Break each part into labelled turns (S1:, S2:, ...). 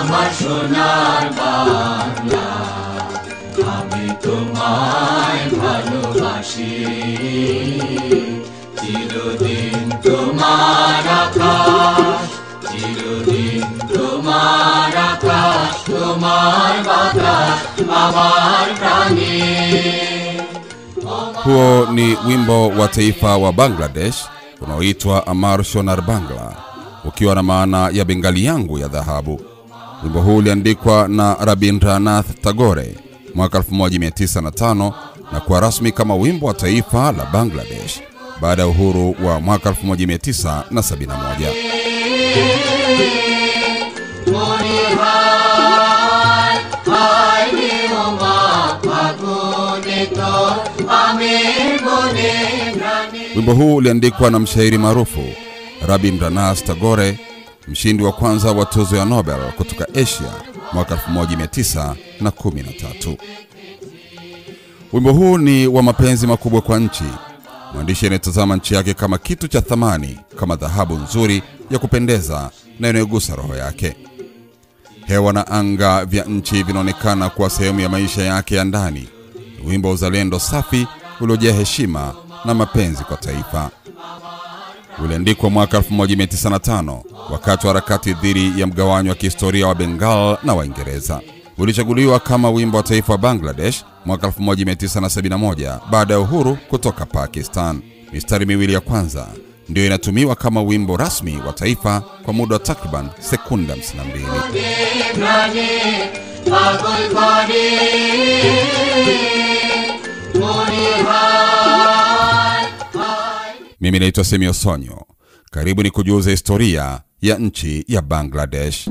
S1: আমার সোনার বাংলা, আমি তোমায় ভালোবাসি। চিরদিন তোমার আকাশ, চিরদিন তোমার আকাশ, তোমার বাতাস আমার প্রাণে।
S2: Huo ni wimbo wa taifa wa Bangladesh unaoitwa Amar Sonar Bangla, ukiwa na maana ya Bengali yangu ya dhahabu. Wimbo huu uliandikwa na Rabindranath Tagore mwaka 1905 na kuwa rasmi kama wimbo wa taifa la Bangladesh baada ya uhuru wa mwaka 1971. Wimbo huu uliandikwa na mshairi maarufu Rabindranath Tagore, mshindi wa kwanza wa tuzo ya Nobel kutoka Asia mwaka 1913. Wimbo huu ni wa mapenzi makubwa kwa nchi. Mwandishi anatazama nchi yake kama kitu cha thamani, kama dhahabu nzuri ya kupendeza na inayogusa roho yake. Hewa na anga vya nchi vinaonekana kuwa sehemu ya maisha yake ya ndani. Wimbo wa uzalendo safi uliojaa heshima na mapenzi kwa taifa. Uliandikwa mwaka 1905 wakati wa harakati dhidi ya mgawanyo wa kihistoria wa Bengal na Waingereza. Ulichaguliwa kama wimbo wa taifa wa Bangladesh mwaka 1971 baada ya uhuru kutoka Pakistan. Mistari miwili ya kwanza ndio inatumiwa kama wimbo rasmi wa taifa kwa muda wa takriban sekunda 52. Mimi naitwa Semio Sonyo. Karibu ni kujuza historia ya nchi ya Bangladesh.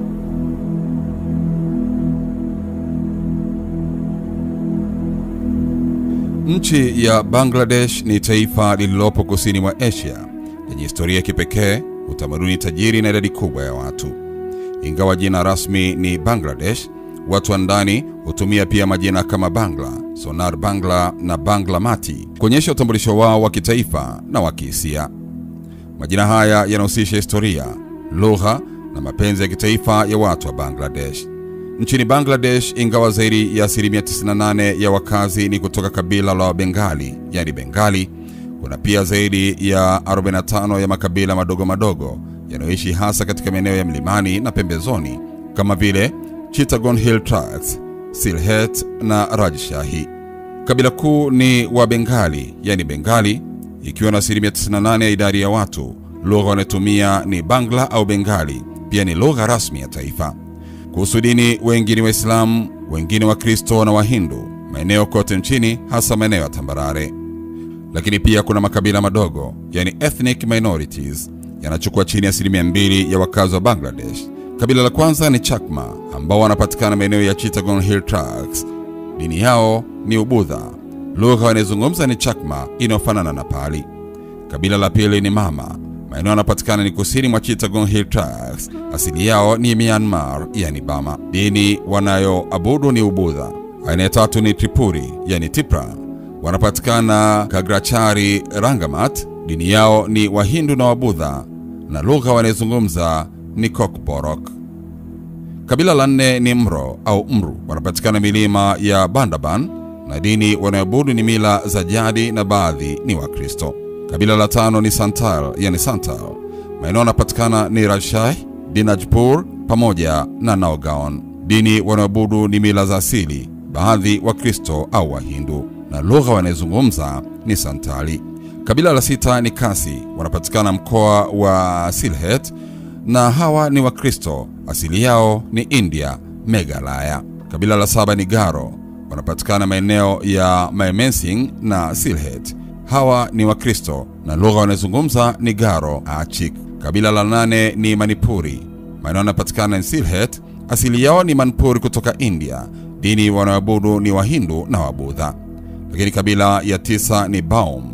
S2: Nchi ya Bangladesh ni taifa lililopo kusini mwa Asia, lenye historia ya kipekee, utamaduni tajiri na idadi kubwa ya watu. Ingawa jina rasmi ni Bangladesh, watu wa ndani hutumia pia majina kama Bangla, Sonar Bangla na Bangla Mati kuonyesha utambulisho wao wa kitaifa na wa kihisia. Majina haya yanahusisha historia, lugha na mapenzi ya kitaifa ya watu wa Bangladesh. Nchini Bangladesh, ingawa zaidi ya 98% ya wakazi ni kutoka kabila la Bengali, yani Bengali, kuna pia zaidi ya 45 ya makabila madogo madogo yanayoishi hasa katika maeneo ya milimani na pembezoni kama vile Chittagong Hill Tracts, Sylhet na Rajshahi. Kabila kuu ni wa Bengali, yani Bengali, ikiwa na 98% ya idadi ya watu. Lugha wanayotumia ni Bangla au Bengali, pia ni lugha rasmi ya taifa. Kuhusu dini, wengi ni Waislamu, wengine Wakristo na Wahindu, maeneo kote nchini, hasa maeneo ya tambarare. Lakini pia kuna makabila madogo, yani ethnic minorities, yanachukua chini ya 2% ya wakazi wa Bangladesh. Kabila la kwanza ni Chakma, ambao wanapatikana maeneo ya Chittagong Hill Tracts. Dini yao ni Ubudha. Lugha wanayozungumza ni Chakma inayofanana na Pali. Kabila la pili ni Mama. Maeneo yanapatikana ni kusini mwa Chittagong Hill Tracts. Asili yao ni Myanmar, yani Burma. Dini wanayoabudu ni Ubudha. Aina ya tatu ni Tripuri, yani Tipra. Wanapatikana Kagrachari Rangamat. Dini yao ni Wahindu na Wabudha, na lugha wanayozungumza ni Kokborok. Kabila la 4 ni Mro au Mru. Wanapatikana milima ya Bandaban, na dini wanayoabudu ni mila za jadi na baadhi ni Wakristo. Kabila la 5 ni Santal, yani Santal. Maeneo yanapatikana ni Rajshahi, Dinajpur pamoja na Nagaon. Dini wanayoabudu ni mila za asili, baadhi Wakristo au Wahindu, na lugha wanayozungumza ni Santali. Kabila la 6 ni Kasi. Wanapatikana mkoa wa Sylhet, na hawa ni Wakristo. Asili yao ni India, Meghalaya. Kabila la 7 ni Garo. Wanapatikana maeneo ya Mymensingh na Sylhet. Hawa ni Wakristo na lugha wanayozungumza ni Garo Achik. Kabila la 8 ni Manipuri. Maeneo yanapatikana ni Sylhet. Asili yao ni Manipuri kutoka India. Dini wanaoabudu ni Wahindu na Wabudha. Lakini kabila ya 9 ni Baum.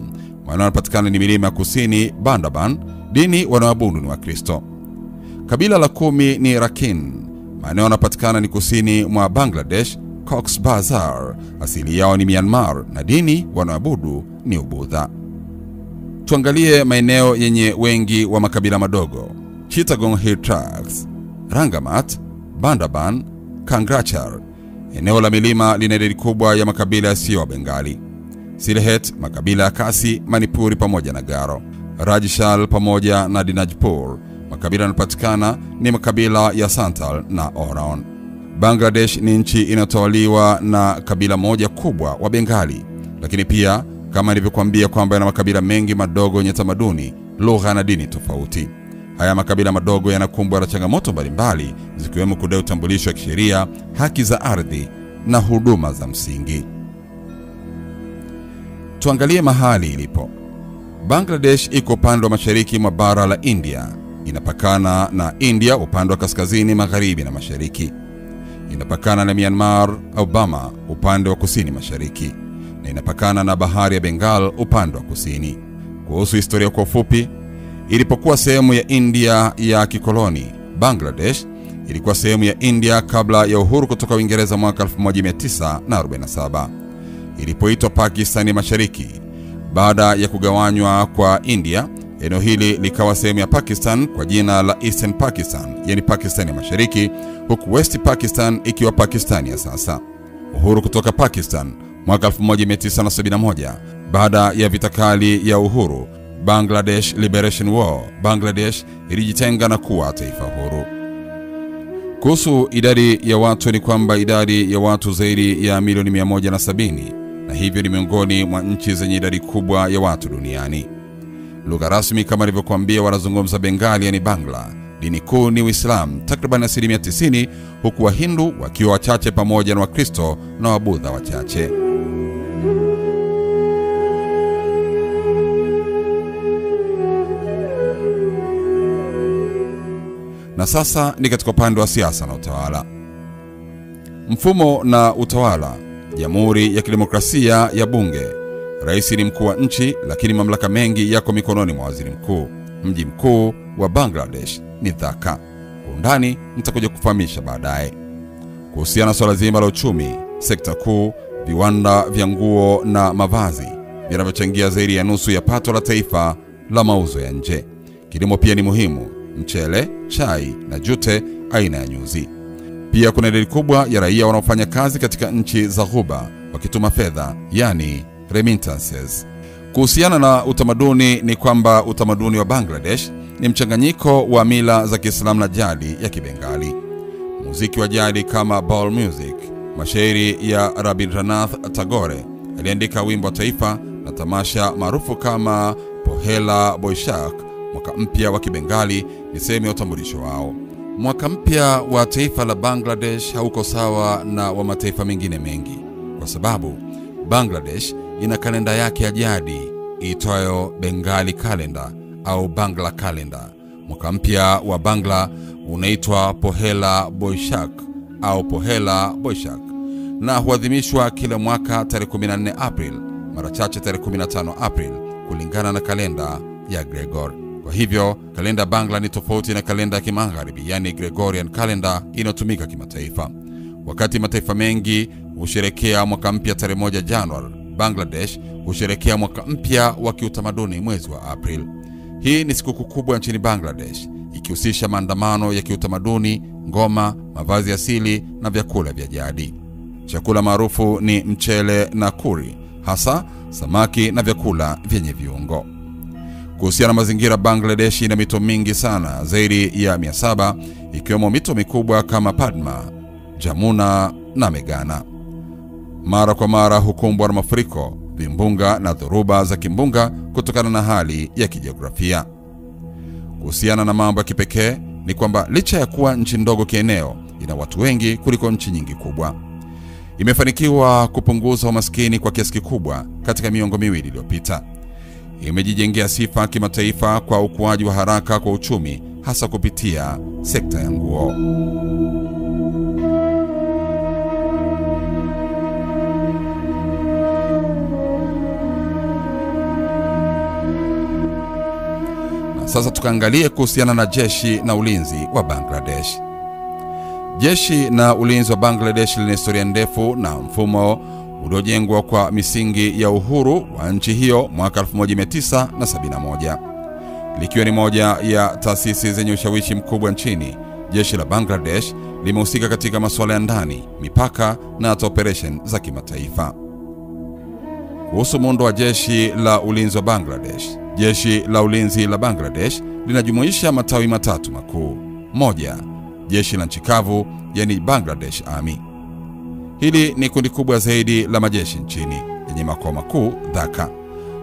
S2: Maeneo yanapatikana ni milima kusini Bandaban. Dini wanaoabudu ni Wakristo. Kabila la 10 ni Rakhine. Maeneo yanapatikana ni kusini mwa Bangladesh, Cox's Bazar. Asili yao ni Myanmar na dini wanaoabudu ni Ubudha. Tuangalie maeneo yenye wengi wa makabila madogo: Chittagong Hill Tracts, Rangamat, Bandarban, Kangrachar. Eneo la milima lina idadi kubwa ya makabila yasiyo wa Bengali. Sylhet, makabila ya Kasi, Manipuri pamoja na Garo. Rajshal pamoja na Dinajpur. Makabila yanayopatikana ni makabila ya Santal na Oraon. Bangladesh ni nchi inayotawaliwa na kabila moja kubwa wa Bengali, lakini pia kama nilivyokuambia kwamba yana makabila mengi madogo yenye tamaduni, lugha na dini tofauti. Haya makabila madogo yanakumbwa na changamoto mbalimbali zikiwemo kudai utambulisho wa kisheria, haki za ardhi na huduma za msingi. Tuangalie mahali ilipo. Bangladesh iko upande wa mashariki mwa bara la India. Inapakana na India upande wa kaskazini, magharibi na mashariki. Inapakana na Myanmar au Burma upande wa kusini mashariki, na inapakana na bahari ya Bengal upande wa kusini. Kuhusu historia kwa ufupi, ilipokuwa sehemu ya India ya kikoloni, Bangladesh ilikuwa sehemu ya India kabla ya uhuru kutoka Uingereza mwaka 1947. Ilipoitwa Pakistan Mashariki. Baada ya kugawanywa kwa India, eneo hili likawa sehemu ya Pakistan kwa jina la Eastern Pakistan, yani Pakistan ya Mashariki, huku West Pakistan ikiwa Pakistan ya sasa. Uhuru kutoka Pakistan mwaka 1971. Baada ya vita kali ya uhuru, Bangladesh Liberation War, Bangladesh ilijitenga na kuwa taifa huru. Kuhusu idadi ya watu ni kwamba idadi ya watu zaidi ya milioni 170, na hivyo ni miongoni mwa nchi zenye idadi kubwa ya watu duniani. Lugha rasmi kama nilivyokuambia wanazungumza Bengali, yani Bangla. Dini kuu ni Uislamu, takriban 90%, huku Wahindu wakiwa wachache pamoja na Wakristo na Wabudha wachache. Na sasa ni katika upande wa siasa na utawala. Mfumo na utawala. Jamhuri ya Kidemokrasia ya bunge. Rais ni mkuu wa nchi, lakini mamlaka mengi yako mikononi mwa waziri mkuu. Mji mkuu wa Bangladesh ni Dhaka. Kwa undani nitakuja kufahamisha baadaye. Kuhusiana na swala zima la uchumi, sekta kuu, viwanda vya nguo na mavazi vinavyochangia zaidi ya nusu ya pato la taifa la mauzo ya nje. Kilimo pia ni muhimu, mchele, chai na jute aina ya nyuzi. Pia kuna idadi kubwa ya raia wanaofanya kazi katika nchi za Ghuba wakituma fedha, yani remittances. Kuhusiana na utamaduni ni kwamba utamaduni wa Bangladesh ni mchanganyiko wa mila za Kiislamu na jadi ya Kibengali. Muziki wa jadi kama Baul music, mashairi ya Rabindranath Tagore aliandika wimbo wa taifa, na tamasha maarufu kama Pohela Boishakh, mwaka mpya wa Kibengali, ni sehemu ya utambulisho wao. Mwaka mpya wa taifa la Bangladesh hauko sawa na wa mataifa mengine mengi, kwa sababu Bangladesh ina kalenda yake ya jadi iitwayo Bengali calendar au Bangla calendar. Mwaka mpya wa Bangla unaitwa Pohela Boishakh au Pohela Boishakh, na huadhimishwa kila mwaka tarehe 14 April, mara chache tarehe 15 April kulingana na kalenda ya Gregor. Kwa hivyo kalenda Bangla ni tofauti na kalenda ya Kimagharibi, yani Gregorian calendar inayotumika kimataifa. Wakati mataifa mengi husherekea mwaka mpya tarehe 1 Januari, Bangladesh husherekea mwaka mpya wa kiutamaduni mwezi wa April. Hii ni sikukuu kubwa nchini Bangladesh, ikihusisha maandamano ya kiutamaduni, ngoma, mavazi asili na vyakula vya jadi. Chakula maarufu ni mchele na kuri, hasa samaki na vyakula vyenye viungo. Kuhusiana na mazingira, Bangladesh ina mito mingi sana, zaidi ya 700, ikiwemo mito mikubwa kama Padma, Jamuna na Meghana. Mara kwa mara hukumbwa na mafuriko, vimbunga na dhoruba za kimbunga kutokana na hali ya kijiografia. Kuhusiana na mambo ya kipekee ni kwamba licha ya kuwa nchi ndogo kieneo, ina watu wengi kuliko nchi nyingi kubwa. Imefanikiwa kupunguza umaskini kwa kiasi kikubwa katika miongo miwili iliyopita. Imejijengea sifa kimataifa kwa ukuaji wa haraka kwa uchumi, hasa kupitia sekta ya nguo. Na sasa tukaangalie kuhusiana na jeshi na ulinzi wa Bangladesh. Jeshi na ulinzi wa Bangladesh lina historia ndefu na mfumo uliojengwa kwa misingi ya uhuru wa nchi hiyo mwaka 1971. Likiwa ni moja ya taasisi zenye ushawishi mkubwa nchini, jeshi la Bangladesh limehusika katika masuala ya ndani, mipaka na hata operation za kimataifa. Kuhusu muundo wa jeshi la ulinzi wa Bangladesh. Jeshi la ulinzi la Bangladesh linajumuisha matawi matatu makuu. Moja, jeshi la nchi kavu, yani Bangladesh Army. Hili ni kundi kubwa zaidi la majeshi nchini, yenye makao makuu Dhaka.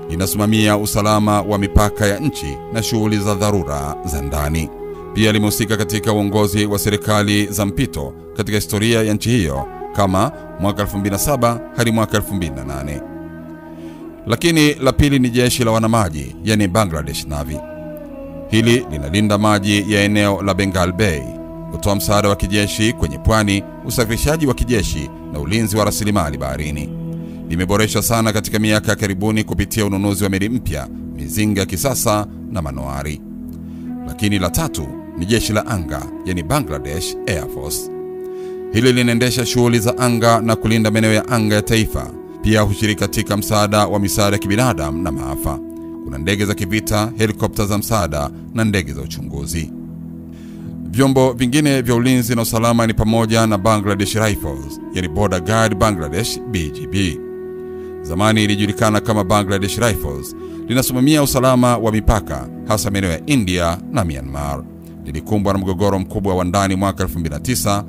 S2: Linasimamia usalama wa mipaka ya nchi na shughuli za dharura za ndani. Pia limehusika katika uongozi wa serikali za mpito katika historia ya nchi hiyo kama mwaka 2007 hadi mwaka 2008. Lakini la pili ni jeshi la wanamaji, yani Bangladesh Navy. Hili linalinda maji ya eneo la Bengal Bay, kutoa msaada wa kijeshi kwenye pwani, usafirishaji wa kijeshi na ulinzi wa rasilimali baharini. Limeboresha sana katika miaka ya karibuni kupitia ununuzi wa meli mpya, mizinga ya kisasa na manowari. Lakini la tatu ni jeshi la anga, yani Bangladesh Air Force. Hili linaendesha shughuli za anga na kulinda maeneo ya anga ya taifa. Pia hushiriki katika msaada wa misaada ya kibinadamu na maafa. Kuna ndege za kivita, helikopta za msaada na ndege za uchunguzi. Vyombo vingine vya ulinzi na usalama ni pamoja na Bangladesh Rifles, yani Border Guard Bangladesh BGB. Zamani ilijulikana kama Bangladesh Rifles. Linasimamia usalama wa mipaka, hasa maeneo ya India na Myanmar. Lilikumbwa na mgogoro mkubwa wa ndani mwaka 2009,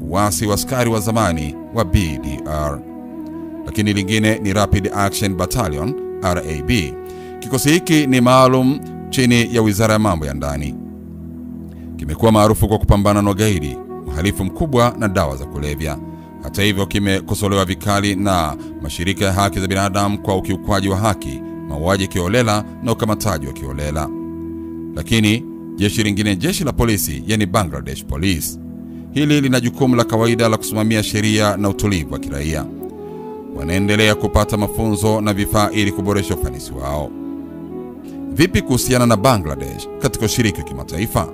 S2: uasi wa askari wa zamani wa BDR. Lakini lingine ni Rapid Action Battalion, RAB. Kikosi hiki ni maalum chini ya Wizara ya Mambo ya Ndani. Kimekuwa maarufu kwa kupambana na ugaidi, uhalifu mkubwa na dawa za kulevya. Hata hivyo, kimekosolewa vikali na mashirika ya haki za binadamu kwa ukiukwaji wa haki, mauaji kiholela na ukamataji wa kiholela. Lakini jeshi lingine, jeshi la polisi, yani Bangladesh Police. Hili lina jukumu la kawaida la kusimamia sheria na utulivu wa kiraia. Wanaendelea kupata mafunzo na vifaa ili kuboresha ufanisi wao. Vipi kuhusiana na Bangladesh katika ushiriki wa kimataifa?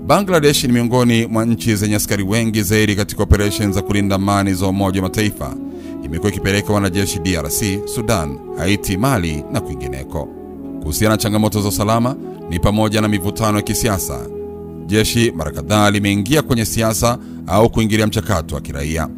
S2: Bangladesh ni miongoni mwa nchi zenye askari wengi zaidi katika operation za kulinda amani za Umoja wa Mataifa. Imekuwa ikipeleka wanajeshi DRC, Sudan, Haiti, Mali na kwingineko. Kuhusiana na changamoto za usalama ni pamoja na mivutano ya kisiasa. Jeshi mara kadhaa limeingia kwenye siasa au kuingilia mchakato wa kiraia.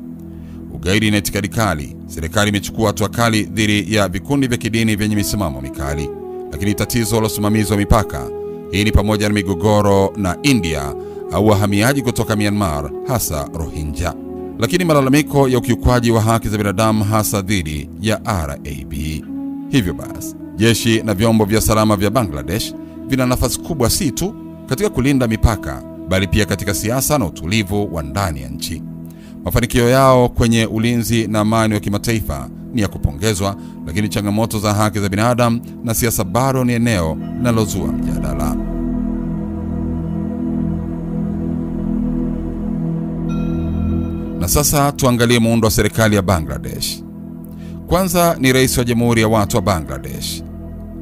S2: Ugaidi na itikadi kali. Serikali imechukua hatua kali dhidi ya vikundi vya kidini vyenye misimamo mikali. Lakini tatizo la usimamizi wa mipaka, hii ni pamoja na migogoro na India au wahamiaji kutoka Myanmar, hasa Rohingya. Lakini malalamiko ya ukiukwaji wa haki za binadamu hasa dhidi ya RAB. Hivyo basi, jeshi na vyombo vya salama vya Bangladesh vina nafasi kubwa si tu katika kulinda mipaka, bali pia katika siasa na utulivu wa ndani ya nchi. Mafanikio yao kwenye ulinzi na amani wa kimataifa ni ya kupongezwa, lakini changamoto za haki za binadamu na siasa bado ni eneo linalozua mjadala. Na sasa tuangalie muundo wa serikali ya Bangladesh. Kwanza ni Rais wa Jamhuri ya Watu wa Bangladesh.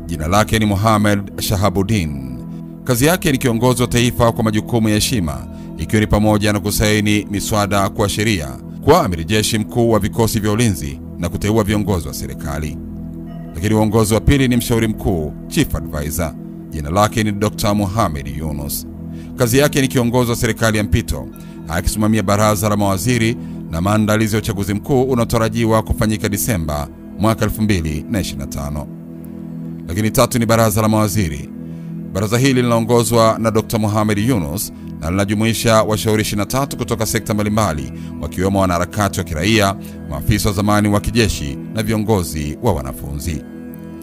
S2: Jina lake ni Mohamed Shahabuddin. Kazi yake ni kiongozi wa taifa kwa majukumu ya heshima, ikiwa ni pamoja na kusaini miswada kwa sheria, kwa amiri jeshi mkuu wa vikosi vya ulinzi na kuteua viongozi wa serikali. Lakini uongozi wa pili ni mshauri mkuu, Chief Advisor. Jina lake ni Dr. Mohamed Yunus. Kazi yake ni kiongozi wa serikali ya mpito, akisimamia baraza la mawaziri na maandalizi ya uchaguzi mkuu unaotarajiwa kufanyika Disemba mwaka 2025. Lakini tatu ni baraza la mawaziri. Baraza hili linaongozwa na Dr. Mohamed Yunus na linajumuisha washauri 23 kutoka sekta mbalimbali, wakiwemo wanaharakati wa kiraia, maafisa wa zamani wa kijeshi na viongozi wa wanafunzi.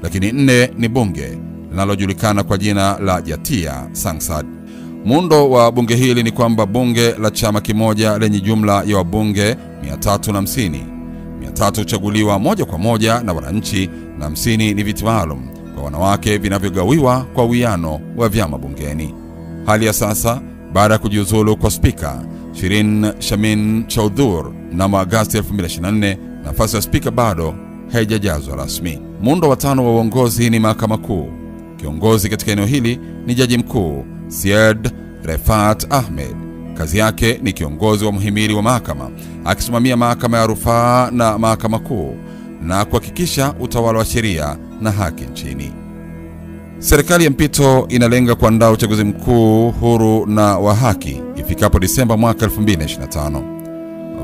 S2: Lakini 4 ni bunge linalojulikana kwa jina la Jatiya Sangsad. Muundo wa bunge hili ni kwamba bunge la chama kimoja lenye jumla ya wabunge 350. 300 huchaguliwa moja kwa moja na wananchi na 50 ni viti maalum kwa wanawake vinavyogawiwa kwa uwiano wa vyama bungeni. Hali ya sasa, baada ya kujiuzulu kwa spika Shirin Shamin Chaudhur na Agosti 2024, nafasi ya spika bado haijajazwa rasmi. Muundo wa 5 wa uongozi ni mahakama kuu. Kiongozi katika eneo hili ni jaji mkuu Syed Refat Ahmed. Kazi yake ni kiongozi wa mhimili wa mahakama, akisimamia mahakama ya rufaa na mahakama kuu na kuhakikisha utawala wa sheria na haki nchini. Serikali ya mpito inalenga kuandaa uchaguzi mkuu huru na wa haki ifikapo Disemba mwaka 2025.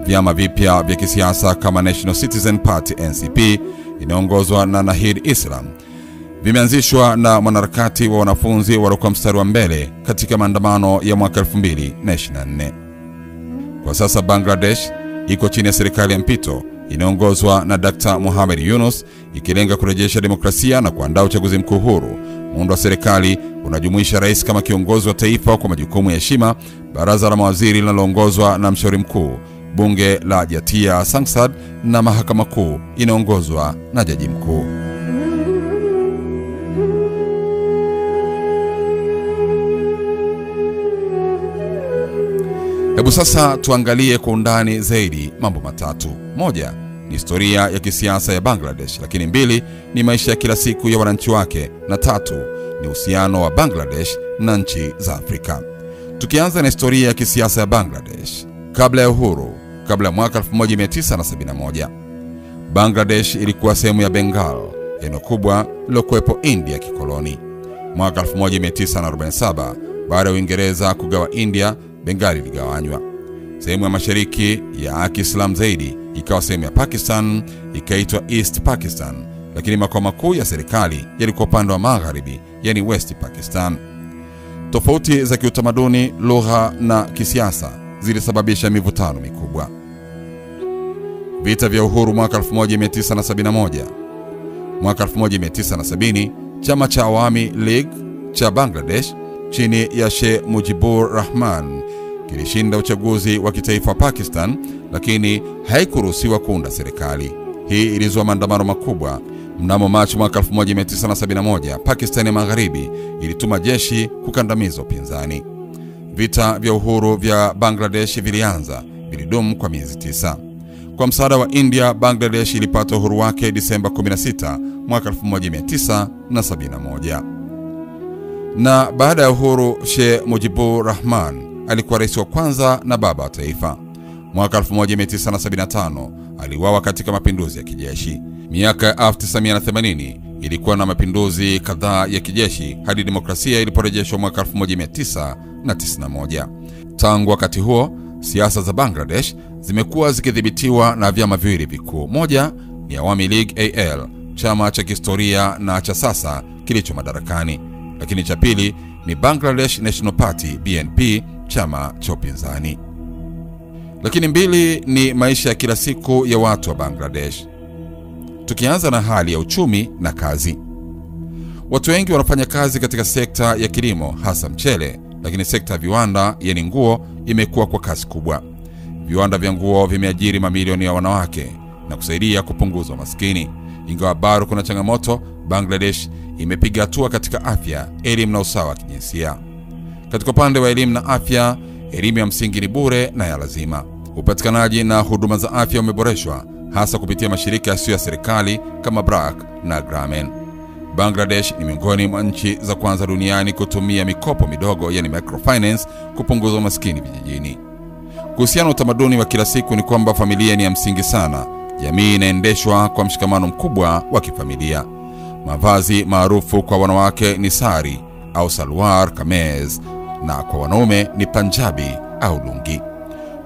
S2: Vyama vipya vya kisiasa kama National Citizen Party NCP inaongozwa na Nahid Islam vimeanzishwa na mwanaharakati wa wanafunzi waliokuwa mstari wa mbele katika maandamano ya mwaka 2024. Kwa sasa Bangladesh iko chini ya serikali ya mpito inaongozwa na Dr. Mohamed Yunus, ikilenga kurejesha demokrasia na kuandaa uchaguzi mkuu huru. Muundo wa serikali unajumuisha rais kama kiongozi wa taifa kwa majukumu ya heshima, baraza la mawaziri linaloongozwa na mshauri mkuu, bunge la Jatiya Sangsad na mahakama kuu inaongozwa na jaji mkuu. Hebu sasa tuangalie kwa undani zaidi mambo matatu. Moja, ni historia ya kisiasa ya Bangladesh, lakini mbili, ni maisha ya kila siku ya wananchi wake, na tatu, ni uhusiano wa Bangladesh na nchi za Afrika. Tukianza na historia ya kisiasa ya Bangladesh. Kabla ya uhuru, kabla ya mwaka 1971, Bangladesh ilikuwa sehemu ya Bengal, eneo kubwa lilokuwepo India kikoloni. Mwaka 1947, baada ya Uingereza kugawa India, Bengali iligawanywa. Sehemu ya mashariki ya Kiislamu zaidi ikawa sehemu ya Pakistan, ikaitwa East Pakistan, lakini makao makuu ya serikali yalikuwa upande wa magharibi, yani West Pakistan. Tofauti za kiutamaduni, lugha na kisiasa zilisababisha mivutano mikubwa. Vita vya uhuru mwaka 1971. Mwaka 1970, chama cha Awami League cha Bangladesh chini ya Sheikh Mujibur Rahman kilishinda uchaguzi wa kitaifa wa Pakistan, lakini haikuruhusiwa kuunda serikali. Hii ilizua maandamano makubwa. Mnamo Machi mwaka 1971, Pakistan ya Magharibi ilituma jeshi kukandamiza upinzani. Vita vya uhuru vya Bangladesh vilidumu kwa miezi 9. Kwa msaada wa India, Bangladesh ilipata uhuru wake Disemba 16 mwaka 1971. Na baada ya uhuru, Sheikh Mujibur Rahman alikuwa rais wa kwanza na baba wa taifa. Mwaka 1975 aliuawa katika mapinduzi ya kijeshi. Miaka 1980 ilikuwa na mapinduzi kadhaa ya kijeshi hadi demokrasia iliporejeshwa mwaka 1991. Tangu wakati huo, siasa za Bangladesh zimekuwa zikidhibitiwa na vyama viwili vikuu. Moja ni Awami League AL, chama cha kihistoria na cha sasa kilicho madarakani, lakini cha pili ni Bangladesh National Party BNP, chama cha upinzani. Lakini mbili ni maisha ya kila siku ya watu wa Bangladesh. Tukianza na hali ya uchumi na kazi. Watu wengi wanafanya kazi katika sekta ya kilimo, hasa mchele, lakini sekta ya viwanda, yani nguo, imekuwa kwa kasi kubwa. Viwanda vya nguo vimeajiri mamilioni ya wanawake na kusaidia kupunguza umaskini. Ingawa bado kuna changamoto, Bangladesh imepiga hatua katika afya, elimu na usawa wa kijinsia. Katika upande wa elimu na afya, elimu ya msingi ni bure na ya lazima. Upatikanaji na huduma za afya umeboreshwa, hasa kupitia mashirika yasiyo ya serikali kama BRAC na Grameen. Bangladesh ni miongoni mwa nchi za kwanza duniani kutumia mikopo midogo, yani microfinance, kupunguza umaskini vijijini. Kuhusiana na utamaduni wa kila siku ni kwamba familia ni ya msingi sana. Jamii inaendeshwa kwa mshikamano mkubwa wa kifamilia. Mavazi maarufu kwa wanawake ni sari au salwar kameez, na kwa wanaume ni panjabi au lungi.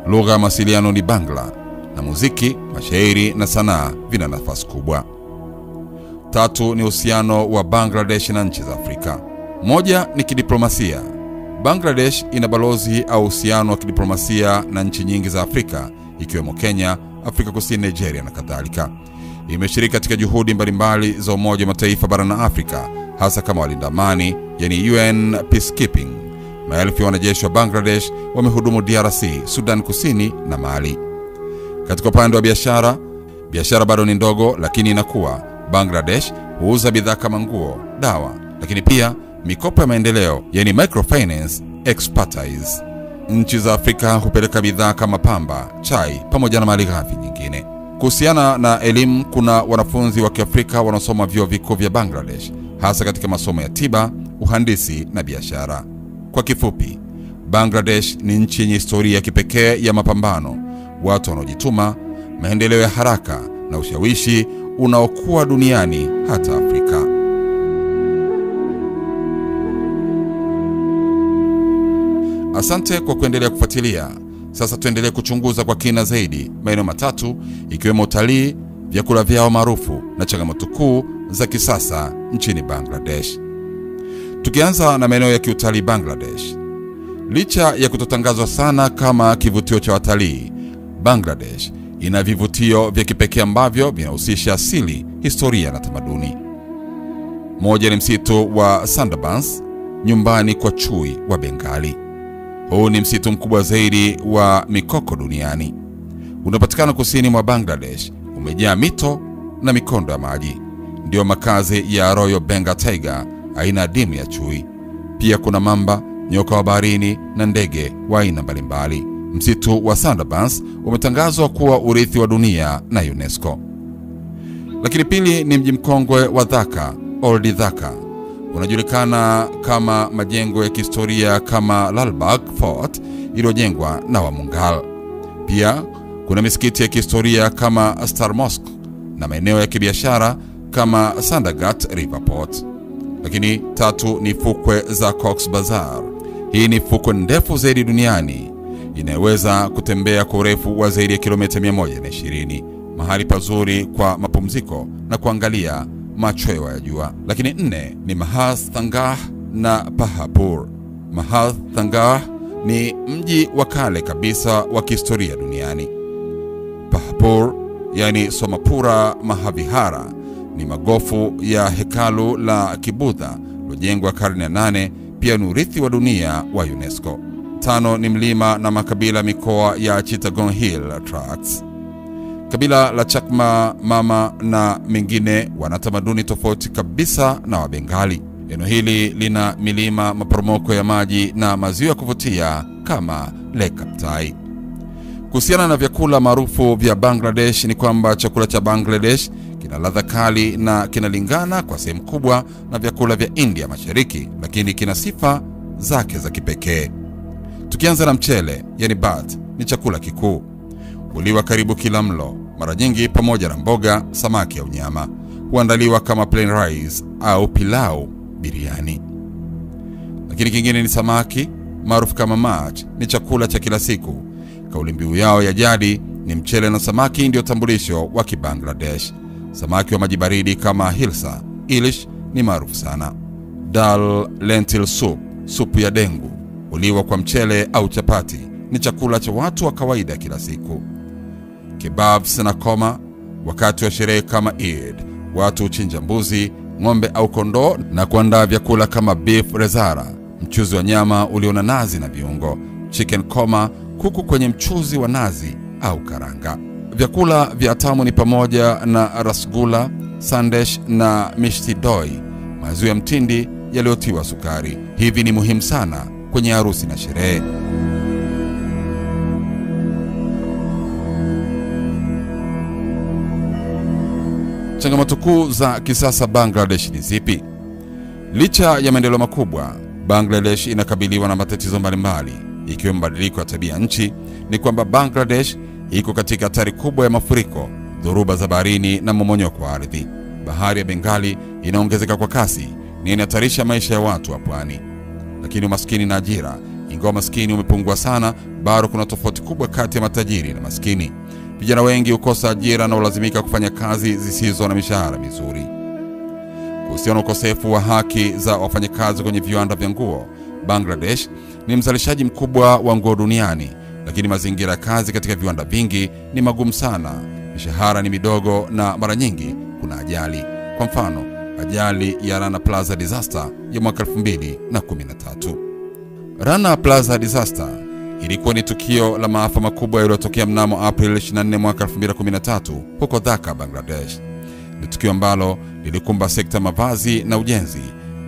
S2: Lugha ya mawasiliano ni Bangla, na muziki, mashairi na sanaa vina nafasi kubwa. Tatu ni uhusiano wa Bangladesh na nchi za Afrika. Moja ni kidiplomasia. Bangladesh ina balozi au uhusiano wa kidiplomasia na nchi nyingi za Afrika, ikiwemo Kenya, Afrika Kusini, Nigeria na kadhalika. Imeshiriki katika juhudi mbalimbali za Umoja wa Mataifa barani Afrika, hasa kama walinda amani, yani UN peacekeeping. Maelfu ya wanajeshi wa Bangladesh wamehudumu DRC, Sudan Kusini na Mali. Katika upande wa biashara bado ni ndogo lakini inakuwa. Bangladesh huuza bidhaa kama nguo, dawa, lakini pia mikopo ya maendeleo, yani microfinance expertise. Nchi za Afrika hupeleka bidhaa kama pamba, chai pamoja na malighafi nyingine. Kuhusiana na elimu, kuna wanafunzi wa Kiafrika wanaosoma vyuo vikuu vya Bangladesh, hasa katika masomo ya tiba, uhandisi na biashara. Kwa kifupi, Bangladesh ni nchi yenye historia ya kipekee ya mapambano, watu wanaojituma, maendeleo ya haraka na ushawishi unaokuwa duniani hata Afrika. Asante kwa kuendelea kufuatilia. Sasa tuendelee kuchunguza kwa kina zaidi maeneo matatu, ikiwemo utalii, vyakula vyao maarufu na changamoto kuu za kisasa nchini Bangladesh. Tukianza na maeneo ya kiutalii Bangladesh. Licha ya kutotangazwa sana kama kivutio cha watalii, Bangladesh ina vivutio vya kipekee ambavyo vinahusisha asili, historia na tamaduni. Moja ni msitu wa Sundarbans, nyumbani kwa chui wa Bengali. Huu ni msitu mkubwa zaidi wa mikoko duniani. Unapatikana kusini mwa Bangladesh, umejaa mito na mikondo ya maji. Ndio makazi ya Royal Bengal Tiger, aina adimu ya chui. Pia kuna mamba, nyoka wa baharini na ndege wa aina mbalimbali. Msitu wa Sundarbans umetangazwa kuwa urithi wa dunia na UNESCO. Lakini pili ni mji mkongwe wa Dhaka, Old Dhaka. Unajulikana kama majengo ya kihistoria kama Lalbagh Fort iliyojengwa na Wamughal. Pia kuna misikiti ya kihistoria kama Star Mosque na maeneo ya kibiashara kama Sandalghut River Port. Lakini tatu ni fukwe za Cox's Bazar. Hii ni fukwe ndefu zaidi duniani, inaweza kutembea kwa urefu wa zaidi ya kilomita 120, mahali pazuri kwa mapumziko na kuangalia machweo ya jua. Lakini nne ni Mahatmganj na Pahapur. Mahatmganj ni mji wa kale kabisa wa kihistoria duniani. Pahapur, yani Somapura Mahavihara, ni magofu ya hekalu la Kibudha lilojengwa karne ya 8, pia ni urithi wa dunia wa UNESCO. Tano ni mlima na makabila mikoa ya Chittagong Hill Tracts. Kabila la Chakma, Mama na mengine wana tamaduni tofauti kabisa na Wabengali. Eneo hili lina milima, maporomoko ya maji na maziwa ya kuvutia kama Lake Kaptai. Kuhusiana na vyakula maarufu vya Bangladesh ni kwamba chakula cha Bangladesh kina ladha kali na kinalingana kwa sehemu kubwa na vyakula vya India Mashariki, lakini kina sifa zake za kipekee. Tukianza na mchele, yani bhat, ni chakula kikuu. Huliwa karibu kila mlo, mara nyingi pamoja na mboga, samaki au nyama. Huandaliwa kama plain rice au pilau, biriani. Lakini kingine ni samaki, maarufu kama mach, ni chakula cha kila siku. Kauli mbiu yao ya jadi ni mchele na samaki ndio tambulisho wa Kibangladesh. Samaki wa maji baridi kama hilsa, ilish, ni maarufu sana. Dal lentil soup, supu ya dengu, huliwa kwa mchele au chapati, ni chakula cha watu wa kawaida kila siku. Kebabs na koma, wakati wa sherehe kama Eid, watu huchinja mbuzi, ng'ombe au kondoo na kuandaa vyakula kama beef rezara, mchuzi wa nyama ulio na nazi na viungo, chicken koma, kuku kwenye mchuzi wa nazi au karanga. Vyakula vya tamu ni pamoja na rasgula, sandesh na mishti doi, maziwa ya mtindi yaliyotiwa sukari. Hivi ni muhimu sana kwenye harusi na sherehe. Changamoto kuu za kisasa Bangladesh ni zipi? Licha ya maendeleo makubwa, Bangladesh inakabiliwa na matatizo mbalimbali, ikiwemo mabadiliko ya tabia nchi. Ni kwamba Bangladesh iko katika hatari kubwa ya mafuriko, dhoruba za baharini na mmomonyoko wa ardhi. Bahari ya Bengali inaongezeka kwa kasi, ni inahatarisha maisha ya watu wa pwani. Lakini umaskini na ajira, ingawa maskini umepungua sana, bado kuna tofauti kubwa kati ya matajiri na maskini. Vijana wengi hukosa ajira na hulazimika kufanya kazi zisizo na mishahara mizuri. Kuhusiana na ukosefu wa haki za wafanyakazi kwenye viwanda vya nguo, Bangladesh ni mzalishaji mkubwa wa nguo duniani, lakini mazingira ya kazi katika viwanda vingi ni magumu sana. Mishahara ni midogo na mara nyingi kuna ajali. Kwa mfano, ajali ya Rana Plaza disaster ya mwaka 2013. Rana Plaza disaster ilikuwa ni tukio la maafa makubwa yaliyotokea mnamo April 24 mwaka 2013 huko Dhaka, Bangladesh. Ni tukio ambalo lilikumba sekta mavazi na ujenzi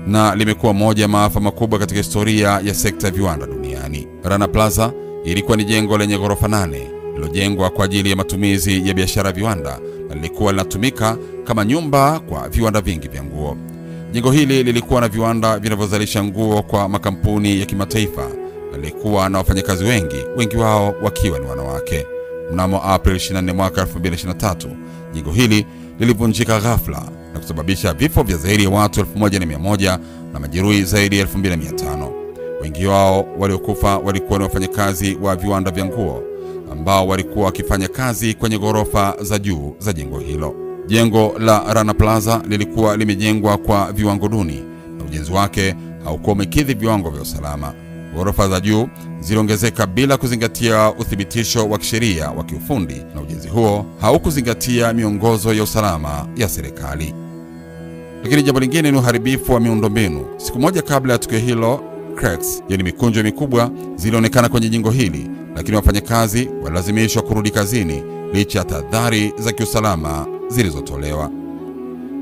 S2: na limekuwa moja ya maafa makubwa katika historia ya sekta ya viwanda duniani. Rana Plaza ilikuwa ni jengo lenye ghorofa 8 lililojengwa kwa ajili ya matumizi ya biashara viwanda na lilikuwa linatumika kama nyumba kwa viwanda vingi vya nguo. Jengo hili lilikuwa na viwanda vinavyozalisha nguo kwa makampuni ya kimataifa na lilikuwa na wafanyakazi wengi wao wakiwa ni wanawake. Mnamo April 24 mwaka 2023, jengo hili lilivunjika ghafla na kusababisha vifo vya zaidi ya watu 1100 na majeruhi zaidi ya 2500. Wengi wao waliokufa walikuwa ni wafanyakazi wa viwanda vya nguo ambao walikuwa wakifanya kazi kwenye ghorofa za juu za jengo hilo. Jengo la Rana Plaza lilikuwa limejengwa kwa viwango duni na ujenzi wake haukuwa umekidhi viwango vya usalama. Ghorofa za juu ziliongezeka bila kuzingatia uthibitisho wa kisheria wa kiufundi, na ujenzi huo haukuzingatia miongozo ya usalama ya serikali. Lakini jambo lingine ni uharibifu wa miundombinu. Siku moja kabla ya tukio hilo, cracks, yani mikunjo mikubwa, zilionekana kwenye jengo hili, lakini wafanyakazi walilazimishwa kurudi kazini licha ya tahadhari za kiusalama zilizotolewa.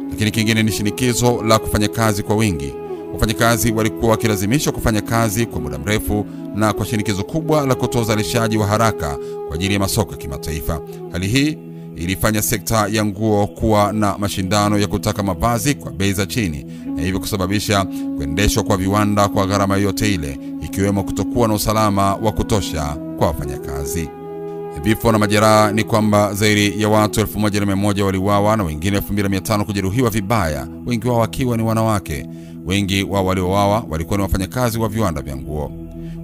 S2: Lakini kingine ni shinikizo la kufanya kazi kwa wingi. Wafanyakazi walikuwa wakilazimishwa kufanya kazi kwa muda mrefu na kwa shinikizo kubwa la kutoa uzalishaji wa haraka kwa ajili ya masoko ya kimataifa. Hali hii ilifanya sekta ya nguo kuwa na mashindano ya kutaka mavazi kwa bei za chini, na hivyo kusababisha kuendeshwa kwa viwanda kwa gharama yote ile, ikiwemo kutokuwa na usalama wa kutosha kwa wafanyakazi. Vifo na majeraha ni kwamba zaidi ya watu 1100 waliuawa na wengine 2500 kujeruhiwa vibaya, wengi wao wakiwa ni wanawake. Wengi wao waliouawa walikuwa ni wafanyakazi wa viwanda vya nguo.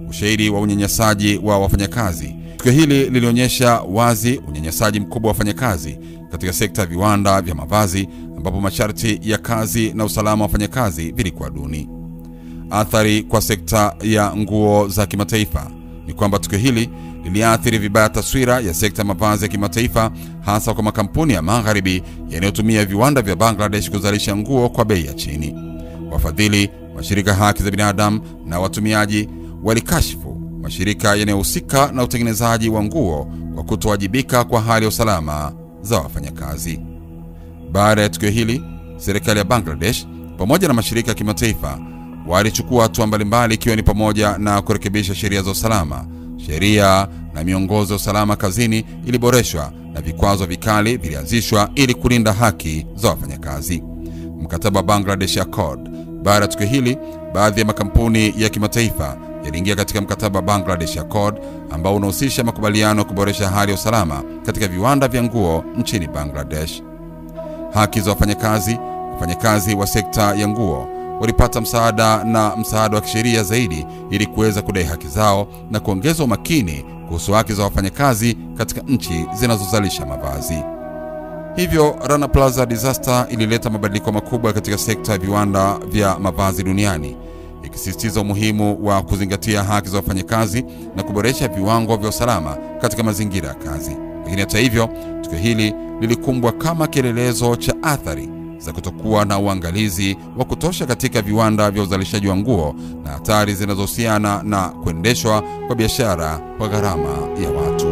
S2: Ushahidi wa unyanyasaji wa wafanyakazi. Tukio hili lilionyesha wazi unyanyasaji mkubwa wa wafanyakazi katika sekta ya viwanda vya mavazi, ambapo masharti ya kazi na usalama wa wafanyakazi vilikuwa duni. Athari kwa sekta ya nguo za kimataifa ni kwamba tukio hili liliathiri vibaya taswira ya sekta ya mavazi ya kimataifa, hasa kwa makampuni ya magharibi yanayotumia viwanda vya Bangladesh kuzalisha nguo kwa bei ya chini. Wafadhili, mashirika haki za binadamu na watumiaji walikashifu mashirika yanayohusika na utengenezaji wa nguo kwa kutowajibika kwa hali ya usalama za wafanyakazi. Baada ya tukio hili, serikali ya Bangladesh pamoja na mashirika ya kimataifa walichukua hatua mbalimbali, ikiwa ni pamoja na kurekebisha sheria za usalama. Sheria na miongozo ya usalama kazini iliboreshwa na vikwazo vikali vilianzishwa ili kulinda haki za wafanyakazi. Mkataba wa Bangladesh Accord. Baada ya tukio hili, baadhi ya makampuni ya kimataifa yaliingia katika mkataba wa Bangladesh Accord ambao unahusisha makubaliano ya kuboresha hali ya usalama katika viwanda vya nguo nchini Bangladesh. Haki za wafanyakazi wa sekta ya nguo walipata msaada wa kisheria zaidi ili kuweza kudai haki zao na kuongeza umakini kuhusu haki za wafanyakazi katika nchi zinazozalisha mavazi. Hivyo Rana Plaza disaster ilileta mabadiliko makubwa katika sekta ya viwanda vya mavazi duniani, ikisisitiza umuhimu wa kuzingatia haki za wafanyakazi na kuboresha viwango vya usalama katika mazingira ya kazi. Lakini hata hivyo, tukio hili lilikumbwa kama kielelezo cha athari za kutokuwa na uangalizi wa kutosha katika viwanda vya uzalishaji wa nguo na hatari zinazohusiana na kuendeshwa kwa biashara kwa gharama ya watu.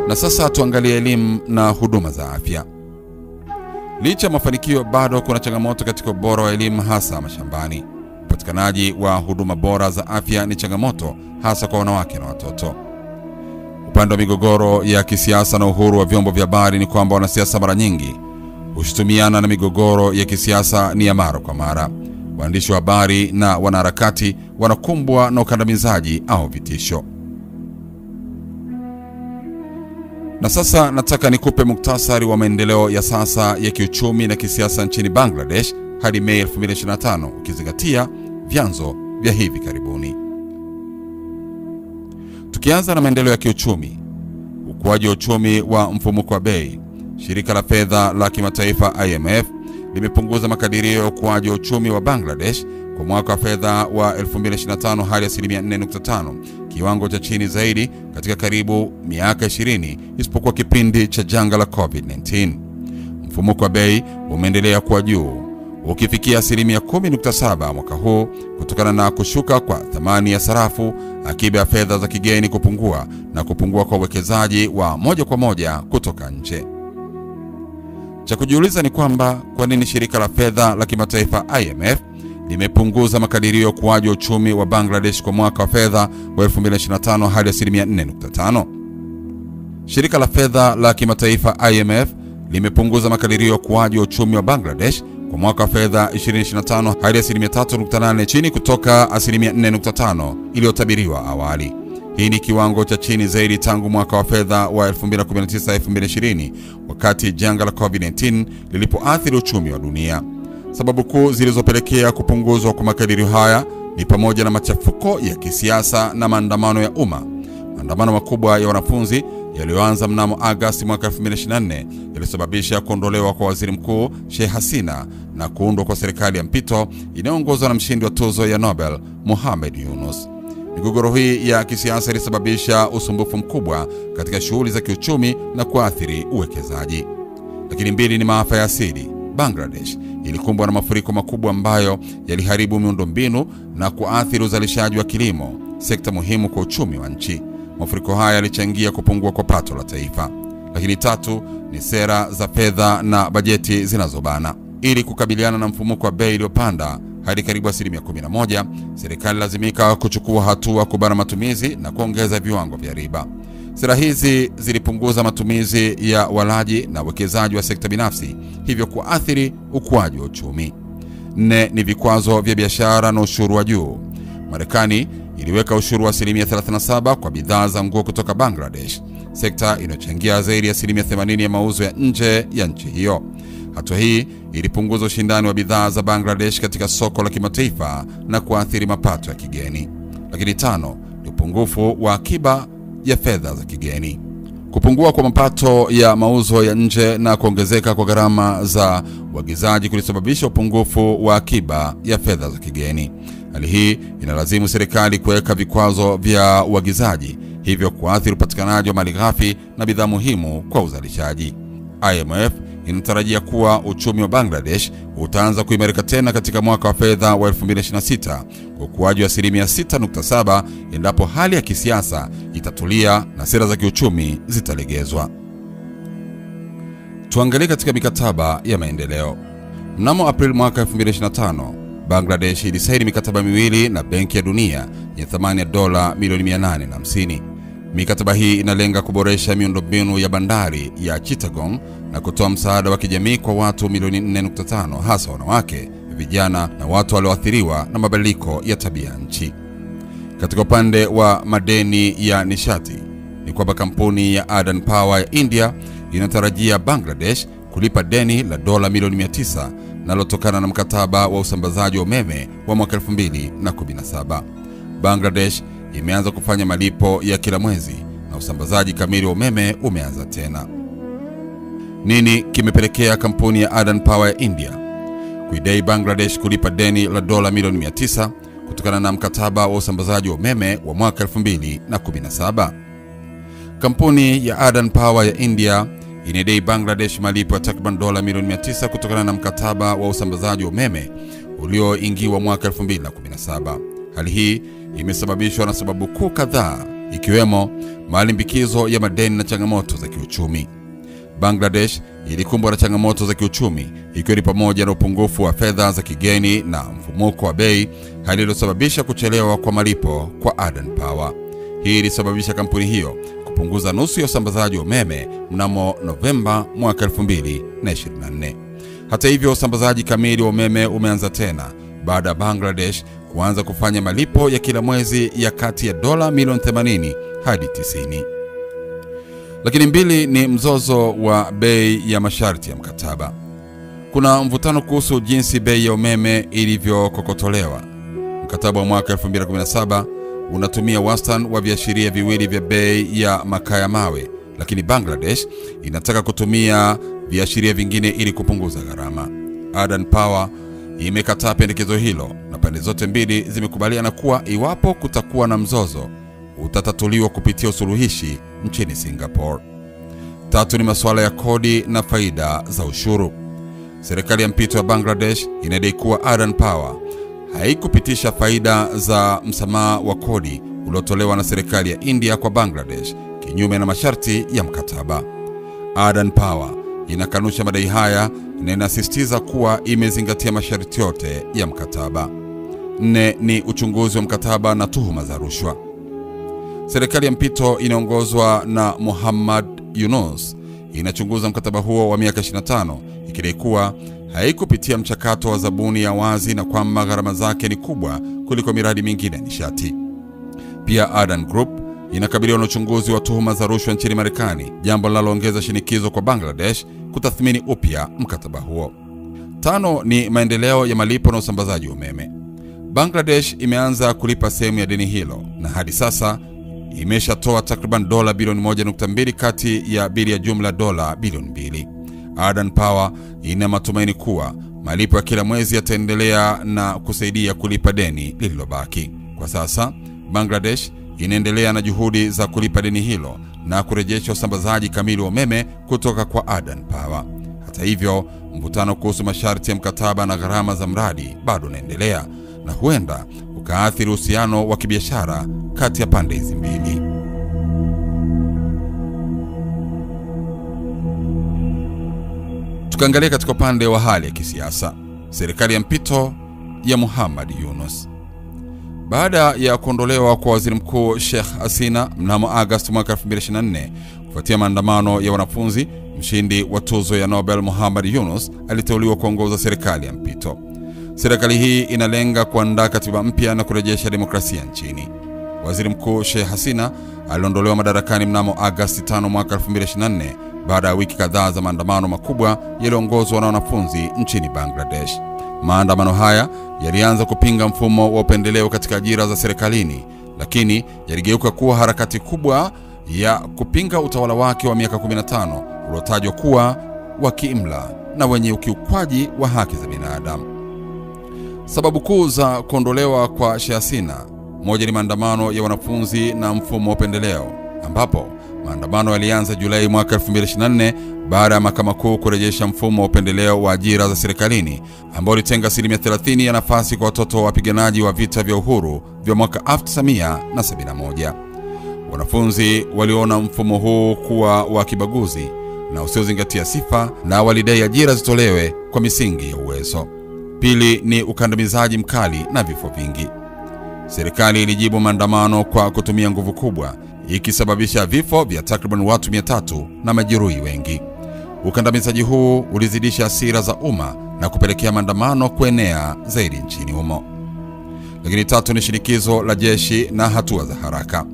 S2: Na sasa tuangalie elimu na huduma za afya. Licha ya mafanikio, bado kuna changamoto katika ubora wa elimu, hasa mashambani. Upatikanaji wa huduma bora za afya ni changamoto hasa kwa wanawake na watoto. Upande wa migogoro ya kisiasa na uhuru wa vyombo vya habari ni kwamba wanasiasa mara nyingi hushutumiana na migogoro ya kisiasa ni ya mara kwa mara. Waandishi wa habari na wanaharakati wanakumbwa na ukandamizaji au vitisho. Na sasa nataka nikupe muktasari wa maendeleo ya sasa ya kiuchumi na kisiasa nchini Bangladesh hadi Mei 2025, ukizingatia vyanzo vya hivi karibuni. Tukianza na maendeleo ya kiuchumi, ukuaji wa uchumi wa mfumuko wa bei. Shirika la fedha la kimataifa IMF limepunguza makadirio ya ukuaji wa uchumi wa Bangladesh kwa mwaka wa fedha wa 2025 hadi 4.5, kiwango cha chini zaidi katika karibu miaka 20 isipokuwa kipindi cha janga la COVID-19. Mfumuko wa bei umeendelea kuwa juu, ukifikia 10.7 mwaka huu kutokana na kushuka kwa thamani ya sarafu, akiba ya fedha za kigeni kupungua na kupungua kwa uwekezaji wa moja kwa moja kutoka nje. Cha kujiuliza ni kwamba kwa nini shirika la fedha la kimataifa IMF limepunguza makadirio ya ukuaji wa uchumi wa Bangladesh kwa mwaka wa fedha wa 2025 hadi 4.5. Shirika la fedha la kimataifa IMF limepunguza makadirio ya ukuaji wa uchumi wa Bangladesh kwa mwaka wa fedha 2025 hadi 3.8 chini kutoka 4.5 iliyotabiriwa awali. Hii ni kiwango cha chini zaidi tangu mwaka wa fedha wa 2019-2020 wakati janga la COVID-19 lilipoathiri uchumi wa dunia. Sababu kuu zilizopelekea kupunguzwa kwa makadirio haya ni pamoja na machafuko ya kisiasa na maandamano ya umma. Maandamano makubwa ya wanafunzi yaliyoanza mnamo Agosti mwaka 2024 yalisababisha kuondolewa kwa waziri mkuu Sheikh Hasina na kuundwa kwa serikali ya mpito inayoongozwa na mshindi wa tuzo ya Nobel Mohamed Yunus. Migogoro hii ya kisiasa ilisababisha usumbufu mkubwa katika shughuli za kiuchumi na kuathiri uwekezaji. Lakini mbili ni maafa ya asili. Bangladesh ilikumbwa na mafuriko makubwa ambayo yaliharibu miundombinu na kuathiri uzalishaji wa kilimo, sekta muhimu kwa uchumi wa nchi. Mafuriko haya yalichangia kupungua kwa pato la taifa. Lakini tatu ni sera za fedha na bajeti zinazobana. Ili kukabiliana na mfumuko wa bei uliopanda hadi karibu 11%, serikali lazimika kuchukua hatua kubana matumizi na kuongeza viwango vya riba. Sera hizi zilipunguza matumizi ya walaji na uwekezaji wa sekta binafsi, hivyo kuathiri ukuaji wa uchumi. 4 ni vikwazo vya biashara na ushuru wa juu. Marekani iliweka ushuru wa 37% kwa bidhaa za nguo kutoka Bangladesh, sekta inayochangia zaidi ya 80% ya mauzo ya nje ya nchi hiyo. Hatua hii ilipunguza ushindani wa bidhaa za Bangladesh katika soko la kimataifa na kuathiri mapato ya kigeni. Lakini 5 ni upungufu wa akiba ya fedha za kigeni. Kupungua kwa mapato ya mauzo ya nje na kuongezeka kwa gharama za uagizaji kulisababisha upungufu wa akiba ya fedha za kigeni. Hali hii inalazimu serikali kuweka vikwazo vya uagizaji, hivyo kuathiri upatikanaji wa malighafi na bidhaa muhimu kwa uzalishaji. IMF inatarajia kuwa uchumi wa Bangladesh utaanza kuimarika tena katika mwaka wa fedha wa 2026 kwa ukuaji wa 6.7% endapo hali ya kisiasa itatulia na sera za kiuchumi zitalegezwa. Tuangalie katika mikataba ya maendeleo. Mnamo Aprili mwaka 2025, Bangladesh ilisaini mikataba miwili na Benki ya Dunia yenye thamani ya dola milioni 850. Mikataba hii inalenga kuboresha miundombinu ya bandari ya Chittagong na kutoa msaada wa kijamii kwa watu milioni 4.5, hasa wanawake, vijana na watu walioathiriwa na mabadiliko ya tabia nchi. Katika upande wa madeni ya nishati, ni kwamba kampuni ya Adani Power ya India inatarajia Bangladesh kulipa deni la dola milioni 900 linalotokana na mkataba wa usambazaji wa umeme wa mwaka 2017. Bangladesh imeanza kufanya malipo ya kila mwezi na usambazaji kamili wa umeme umeanza tena. Nini kimepelekea kampuni ya Adani Power ya India kuidai Bangladesh kulipa deni la dola milioni 900 kutokana na mkataba wa usambazaji wa umeme wa mwaka 2017? Kampuni ya Adani Power ya India inadai Bangladesh malipo ya takriban dola milioni 900 kutokana na mkataba wa usambazaji wa umeme ulioingiwa mwaka 2017. Hali hii imesababishwa na sababu kuu kadhaa, ikiwemo malimbikizo ya madeni na changamoto za kiuchumi. Bangladesh ilikumbwa na changamoto za kiuchumi, ikiwa ni pamoja na upungufu wa fedha za kigeni na mfumuko wa bei, hali iliyosababisha kuchelewa kwa malipo kwa Adani Power. Hii ilisababisha kampuni hiyo kupunguza nusu ya usambazaji wa umeme mnamo Novemba mwaka 2024. Hata hivyo, usambazaji kamili wa umeme umeanza tena baada ya Bangladesh kuanza kufanya malipo ya kila mwezi ya kati ya dola milioni 80 hadi 90. Lakini mbili ni mzozo wa bei ya masharti ya mkataba. Kuna mvutano kuhusu jinsi bei ya umeme ilivyokokotolewa. Mkataba wa mwaka 2017 unatumia wastani wa viashiria viwili vya bei ya makaa ya mawe, lakini Bangladesh inataka kutumia viashiria vingine ili kupunguza gharama. Adani Power imekataa pendekezo hilo na pande zote mbili zimekubaliana kuwa iwapo kutakuwa na mzozo utatatuliwa kupitia usuluhishi nchini Singapore. 3 ni masuala ya kodi na faida za ushuru. Serikali ya mpito ya Bangladesh inadai kuwa Adani Power haikupitisha faida za msamaha wa kodi uliotolewa na serikali ya India kwa Bangladesh kinyume na masharti ya mkataba. Adani Power inakanusha madai haya na inasisitiza kuwa imezingatia masharti yote ya mkataba. 4 ni uchunguzi wa mkataba na tuhuma za rushwa. Serikali ya mpito inaongozwa na Mohamed Yunus inachunguza mkataba huo wa miaka 25, ikidai kuwa haikupitia mchakato wa zabuni ya wazi na kwamba gharama zake ni kubwa kuliko miradi mingine ya nishati. Pia Adani Group inakabiliwa na uchunguzi wa tuhuma za rushwa nchini Marekani, jambo linaloongeza shinikizo kwa Bangladesh kutathmini upya mkataba huo. 5 ni maendeleo ya malipo na usambazaji wa umeme. Bangladesh imeanza kulipa sehemu ya deni hilo na hadi sasa imeshatoa takriban dola bilioni 1.2 kati ya bili ya jumla dola bilioni 2. Adan Power ina matumaini kuwa malipo ya kila mwezi yataendelea na kusaidia kulipa deni lililobaki. Kwa sasa, Bangladesh inaendelea na juhudi za kulipa deni hilo na kurejesha usambazaji kamili wa umeme kutoka kwa Adan Power. Hata hivyo, mvutano kuhusu masharti ya mkataba na gharama za mradi bado unaendelea na huenda ukaathiri uhusiano wa kibiashara kati ya pande hizi mbili. Tukaangalia katika upande wa hali ya kisiasa. Serikali ya mpito ya Muhammad Yunus. Baada ya kuondolewa kwa waziri mkuu Sheikh Hasina mnamo Agosti mwaka 2024 kufuatia maandamano ya wanafunzi, mshindi wa tuzo ya Nobel Muhammad Yunus aliteuliwa kuongoza serikali ya mpito. Serikali hii inalenga kuandaa katiba mpya na kurejesha demokrasia nchini. Waziri mkuu Sheikh Hasina aliondolewa madarakani mnamo Agosti 5 mwaka 2024 baada ya wiki kadhaa za maandamano makubwa yaliyoongozwa na wanafunzi nchini Bangladesh. Maandamano haya yalianza kupinga mfumo wa upendeleo katika ajira za serikalini, lakini yaligeuka kuwa harakati kubwa ya kupinga utawala wake wa miaka 15 uliotajwa kuwa wa kiimla na wenye ukiukwaji wa haki za binadamu. Sababu kuu za kuondolewa kwa Sheikh Hasina, moja ni maandamano ya wanafunzi na mfumo wa upendeleo, ambapo maandamano yalianza Julai mwaka 2024 baada ya mahakama kuu kurejesha mfumo wa upendeleo wa ajira za serikalini ambao ulitenga 30% ya nafasi kwa watoto wa wapiganaji wa vita vya uhuru vya mwaka 1971. Wanafunzi waliona mfumo huu kuwa wa kibaguzi na usiozingatia sifa na walidai ajira zitolewe kwa misingi ya uwezo. Pili ni ukandamizaji mkali na vifo vingi. Serikali ilijibu maandamano kwa kutumia nguvu kubwa, ikisababisha vifo vya takriban watu 300 na majeruhi wengi. Ukandamizaji huu ulizidisha hasira za umma na kupelekea maandamano kuenea zaidi nchini humo. Lakini 3 ni shinikizo la jeshi na hatua za haraka.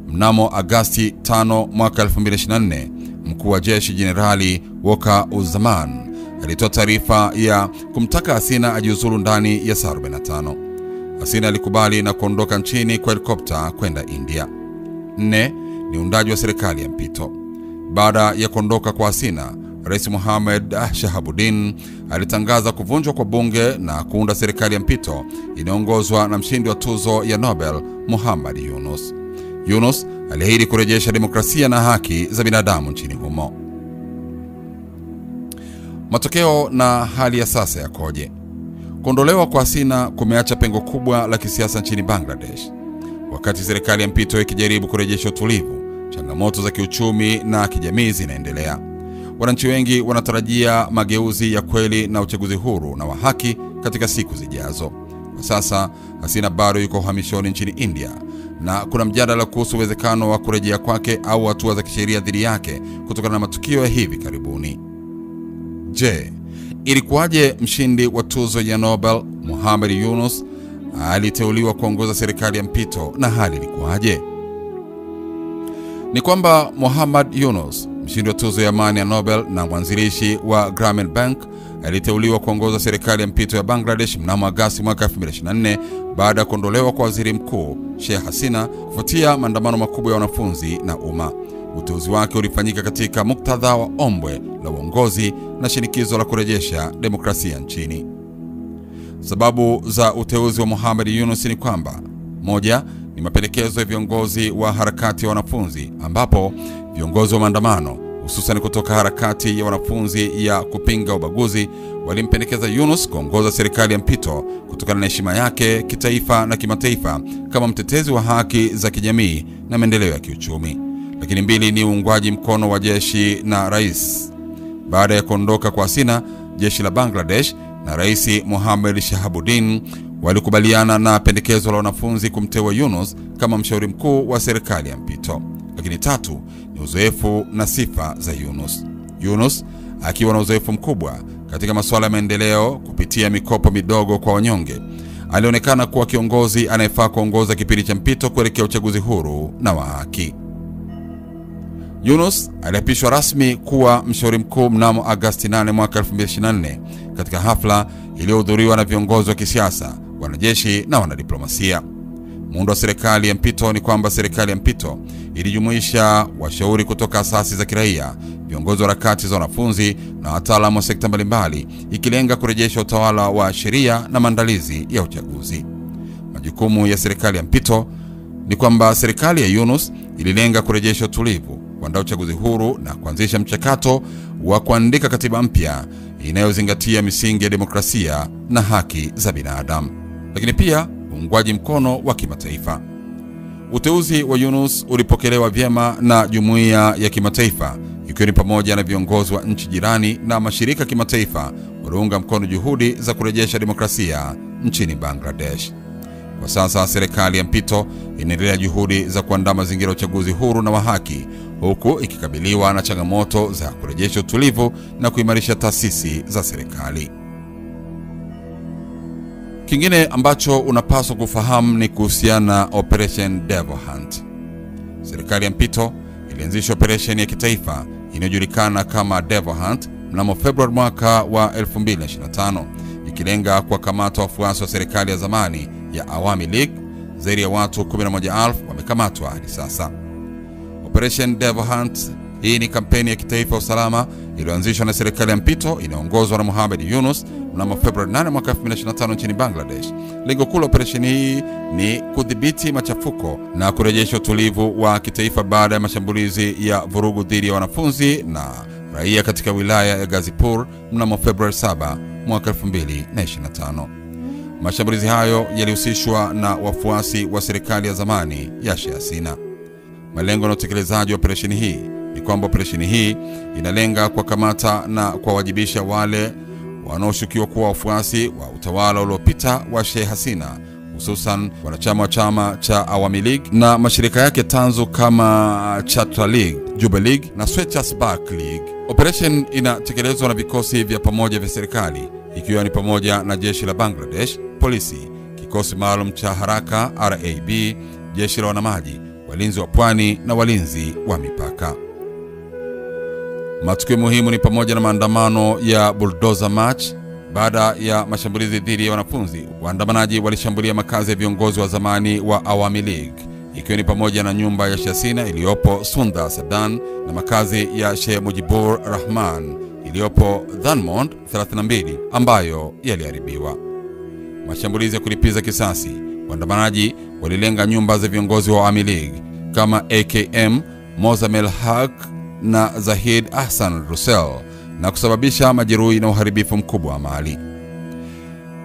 S2: Mnamo Agosti 5 mwaka 2024, mkuu wa jeshi Jenerali Walker Uzzaman alitoa taarifa ya kumtaka Hasina ajiuzulu ndani ya saa 45. Hasina alikubali na kuondoka nchini kwa helikopta kwenda India. 4 ni uundaji wa serikali ya mpito. Baada ya kuondoka kwa Hasina, Rais Muhammad Shahabuddin alitangaza kuvunjwa kwa bunge na kuunda serikali ya mpito inayoongozwa na mshindi wa tuzo ya Nobel Muhammad Yunus. Yunus aliahidi kurejesha demokrasia na haki za binadamu nchini humo. Matokeo na hali ya sasa yakoje? Kuondolewa kwa Hasina kumeacha pengo kubwa la kisiasa nchini Bangladesh. Wakati serikali ya mpito ikijaribu kurejesha utulivu, changamoto za kiuchumi na kijamii zinaendelea. Wananchi wengi wanatarajia mageuzi ya kweli na uchaguzi huru na wa haki katika siku zijazo. Kwa sasa, Hasina bado yuko uhamishoni nchini India na kuna mjadala kuhusu uwezekano wa kurejea kwake au hatua za kisheria dhidi yake kutokana na matukio ya hivi karibuni. Je, ilikuwaje mshindi wa tuzo ya Nobel Muhammad Yunus aliteuliwa kuongoza serikali ya mpito na hali ilikuwaje? Ni kwamba Muhammad Yunus, mshindi wa tuzo ya amani ya Nobel na mwanzilishi wa Grameen Bank, aliteuliwa kuongoza serikali ya mpito ya Bangladesh mnamo Agosti mwaka 2024 baada ya kuondolewa kwa waziri mkuu Sheikh Hasina kufuatia maandamano makubwa ya wanafunzi na umma. Uteuzi wake ulifanyika katika muktadha wa ombwe la uongozi na shinikizo la kurejesha demokrasia nchini. Sababu za uteuzi wa Muhammad Yunus ni kwamba: 1 ni mapendekezo ya viongozi wa harakati ya wanafunzi, ambapo viongozi wa maandamano hususan kutoka harakati ya wanafunzi ya kupinga ubaguzi walimpendekeza Yunus kuongoza serikali ya mpito kutokana na heshima yake kitaifa na kimataifa kama mtetezi wa haki za kijamii na maendeleo ya kiuchumi. Lakini 2 ni uungwaji mkono wa jeshi na rais. Baada ya kuondoka kwa Hasina, jeshi la Bangladesh na Rais Muhammad Shahabuddin walikubaliana na pendekezo la wanafunzi kumteua Yunus kama mshauri mkuu wa serikali ya mpito. Lakini 3 ni uzoefu na sifa za Yunus. Yunus akiwa na uzoefu mkubwa katika masuala ya maendeleo kupitia mikopo midogo kwa wanyonge, alionekana kuwa kiongozi anayefaa kuongoza kipindi cha mpito kuelekea uchaguzi huru na wa haki. Yunus aliapishwa rasmi kuwa mshauri mkuu mnamo Agosti 8 mwaka 2024 katika hafla iliyohudhuriwa na viongozi wa kisiasa, wanajeshi na wanadiplomasia. Muundo wa serikali ya mpito ni kwamba serikali ya mpito ilijumuisha washauri kutoka asasi za kiraia, viongozi wa harakati za wanafunzi na wataalamu wa sekta mbalimbali, ikilenga kurejesha utawala wa sheria na maandalizi ya uchaguzi. Majukumu ya serikali ya mpito ni kwamba serikali ya Yunus ililenga kurejesha utulivu, kuandaa uchaguzi huru na kuanzisha mchakato wa kuandika katiba mpya inayozingatia misingi ya demokrasia na haki za binadamu, lakini pia uungwaji mkono wa kimataifa. Uteuzi wa Yunus ulipokelewa vyema na jumuiya ya kimataifa, ikiwa ni pamoja na viongozi wa nchi jirani na mashirika kimataifa waliounga mkono juhudi za kurejesha demokrasia nchini Bangladesh. Kwa sasa serikali ya mpito inaendelea juhudi za kuandaa mazingira ya uchaguzi huru na wa haki, huku ikikabiliwa na changamoto za kurejesha utulivu na kuimarisha taasisi za serikali. Kingine ambacho unapaswa kufahamu ni kuhusiana na Operation Devil Hunt. Serikali ya mpito ilianzisha operation ya kitaifa inayojulikana kama Devil Hunt mnamo Februari mwaka wa 2025, ikilenga kuwakamata wafuasi wa serikali ya zamani ya Awami League. Zaidi ya watu 11,000 wamekamatwa hadi sasa. Operation Devil Hunt hii ni kampeni ya kitaifa ya usalama iliyoanzishwa na serikali ya mpito inaongozwa na Mohamed Yunus mnamo Februari 8 mwaka 2025 nchini Bangladesh. Lengo kuu la operation hii ni kudhibiti machafuko na kurejesha utulivu wa kitaifa baada ya mashambulizi ya vurugu dhidi ya wanafunzi na raia katika wilaya ya Ghazipur mnamo Februari 7 mwaka 2025. Mashambulizi hayo yalihusishwa na wafuasi wa serikali ya zamani ya Sheikh Hasina. Malengo na utekelezaji wa operesheni hii ni kwamba operesheni hii inalenga kuwakamata na kuwawajibisha wale wanaoshukiwa kuwa wafuasi wa utawala uliopita wa Sheikh Hasina, hususan wanachama wa chama cha Awami League na mashirika yake tanzu kama Chatra League, Juba League na Swechha Spark League. Operation inatekelezwa na vikosi vya pamoja vya serikali, ikiwa ni pamoja na jeshi la Bangladesh, polisi, kikosi maalum cha haraka RAB, jeshi la wanamaji, walinzi wa pwani na walinzi wa mipaka. Matukio muhimu ni pamoja na maandamano ya Bulldozer March. Baada ya mashambulizi dhidi ya wanafunzi, waandamanaji walishambulia makazi ya viongozi wa zamani wa Awami League, ikiwa ni pamoja na nyumba ya Sheikh Hasina iliyopo Sunda Sadan na makazi ya Sheikh Mujibur Rahman iliyopo Dhanmond 32 ambayo yaliharibiwa. Mashambulizi ya kulipiza kisasi, waandamanaji walilenga nyumba za viongozi wa Awami League kama AKM Mozamel Haq na Zahid Ahsan Russell na kusababisha majeruhi na uharibifu mkubwa wa mali.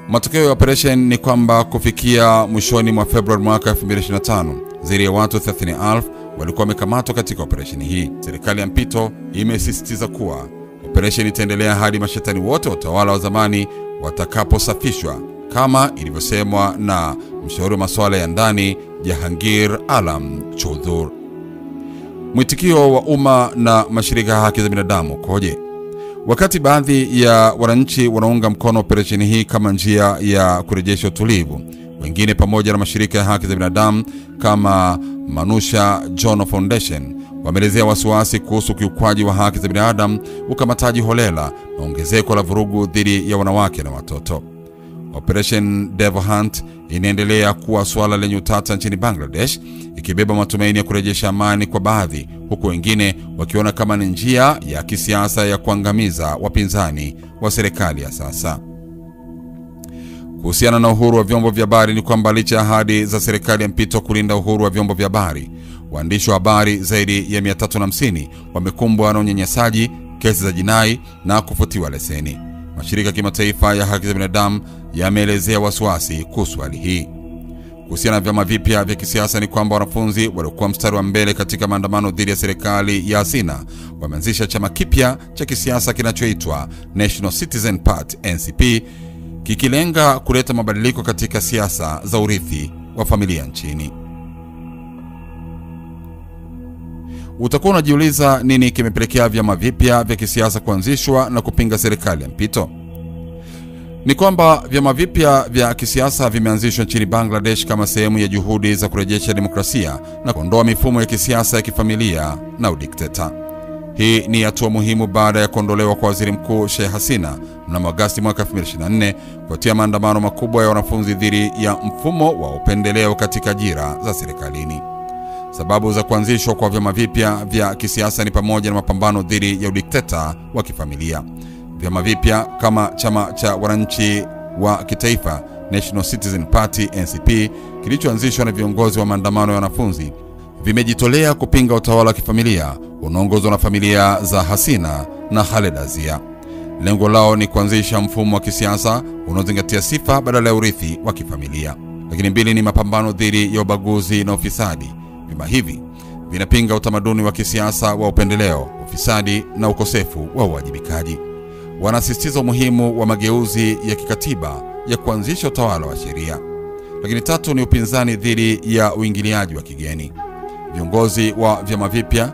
S2: Matokeo ya operation ni kwamba kufikia mwishoni mwa Februari mwaka 2025, zaidi ya watu 30,000 walikuwa wamekamatwa katika operation hii. Serikali ya mpito imesisitiza kuwa operation itaendelea hadi mashetani wote wa utawala wa zamani watakaposafishwa, kama ilivyosemwa na mshauri wa masuala ya ndani Jahangir Alam Choudhur. Mwitikio wa umma na mashirika ya haki za binadamu koje? Wakati baadhi ya wananchi wanaunga mkono operesheni hii kama njia ya kurejesha utulivu, wengine pamoja na mashirika ya haki za binadamu kama Manusha Jono Foundation wameelezea wasiwasi kuhusu ukiukwaji wa haki za binadamu, ukamataji holela na ongezeko la vurugu dhidi ya wanawake na watoto. Operation Devil Hunt inaendelea kuwa swala lenye utata nchini Bangladesh, ikibeba matumaini ya kurejesha amani kwa baadhi, huku wengine wakiona kama ni njia ya kisiasa ya kuangamiza wapinzani wa serikali ya sasa. Kuhusiana na uhuru wa vyombo vya habari ni kwamba licha ya ahadi za serikali ya mpito kulinda uhuru wa vyombo vya habari, waandishi wa habari zaidi ya 350 wamekumbwa na unyanyasaji, kesi za jinai na kufutiwa leseni. Mashirika ya kimataifa ya haki za binadamu yameelezea wasiwasi kuhusu hali hii. Kuhusiana na vyama vipya vya kisiasa ni kwamba wanafunzi waliokuwa mstari wa mbele katika maandamano dhidi ya serikali ya Hasina wameanzisha chama kipya cha kisiasa kinachoitwa National Citizen Party NCP, kikilenga kuleta mabadiliko katika siasa za urithi wa familia nchini. Utakuwa unajiuliza nini kimepelekea vyama vipya vya kisiasa kuanzishwa na kupinga serikali ya mpito? ni kwamba vyama vipya vya kisiasa vimeanzishwa nchini Bangladesh kama sehemu ya juhudi za kurejesha demokrasia na kuondoa mifumo ya kisiasa ya kifamilia na udikteta. Hii ni hatua muhimu baada ya kuondolewa kwa Waziri Mkuu Sheikh Hasina mnamo Agosti mwaka 2024 kufuatia maandamano makubwa ya wanafunzi dhidi ya mfumo wa upendeleo katika ajira za serikalini. Sababu za kuanzishwa kwa vyama vipya vya kisiasa ni pamoja na mapambano dhidi ya udikteta wa kifamilia. Vyama vipya kama chama cha wananchi wa kitaifa National Citizen Party NCP kilichoanzishwa na viongozi wa maandamano ya wanafunzi vimejitolea kupinga utawala wa kifamilia unaoongozwa na familia za Hasina na Khaleda Zia. Lengo lao ni kuanzisha mfumo wa kisiasa unaozingatia sifa badala ya urithi wa kifamilia. Lakini mbili ni mapambano dhidi ya ubaguzi na ufisadi. Vyama hivi vinapinga utamaduni wa kisiasa wa upendeleo, ufisadi na ukosefu wa uwajibikaji. Wanasisitiza umuhimu wa mageuzi ya kikatiba ya kuanzisha utawala wa sheria. Lakini tatu ni upinzani dhidi ya uingiliaji wa kigeni. Viongozi wa vyama vipya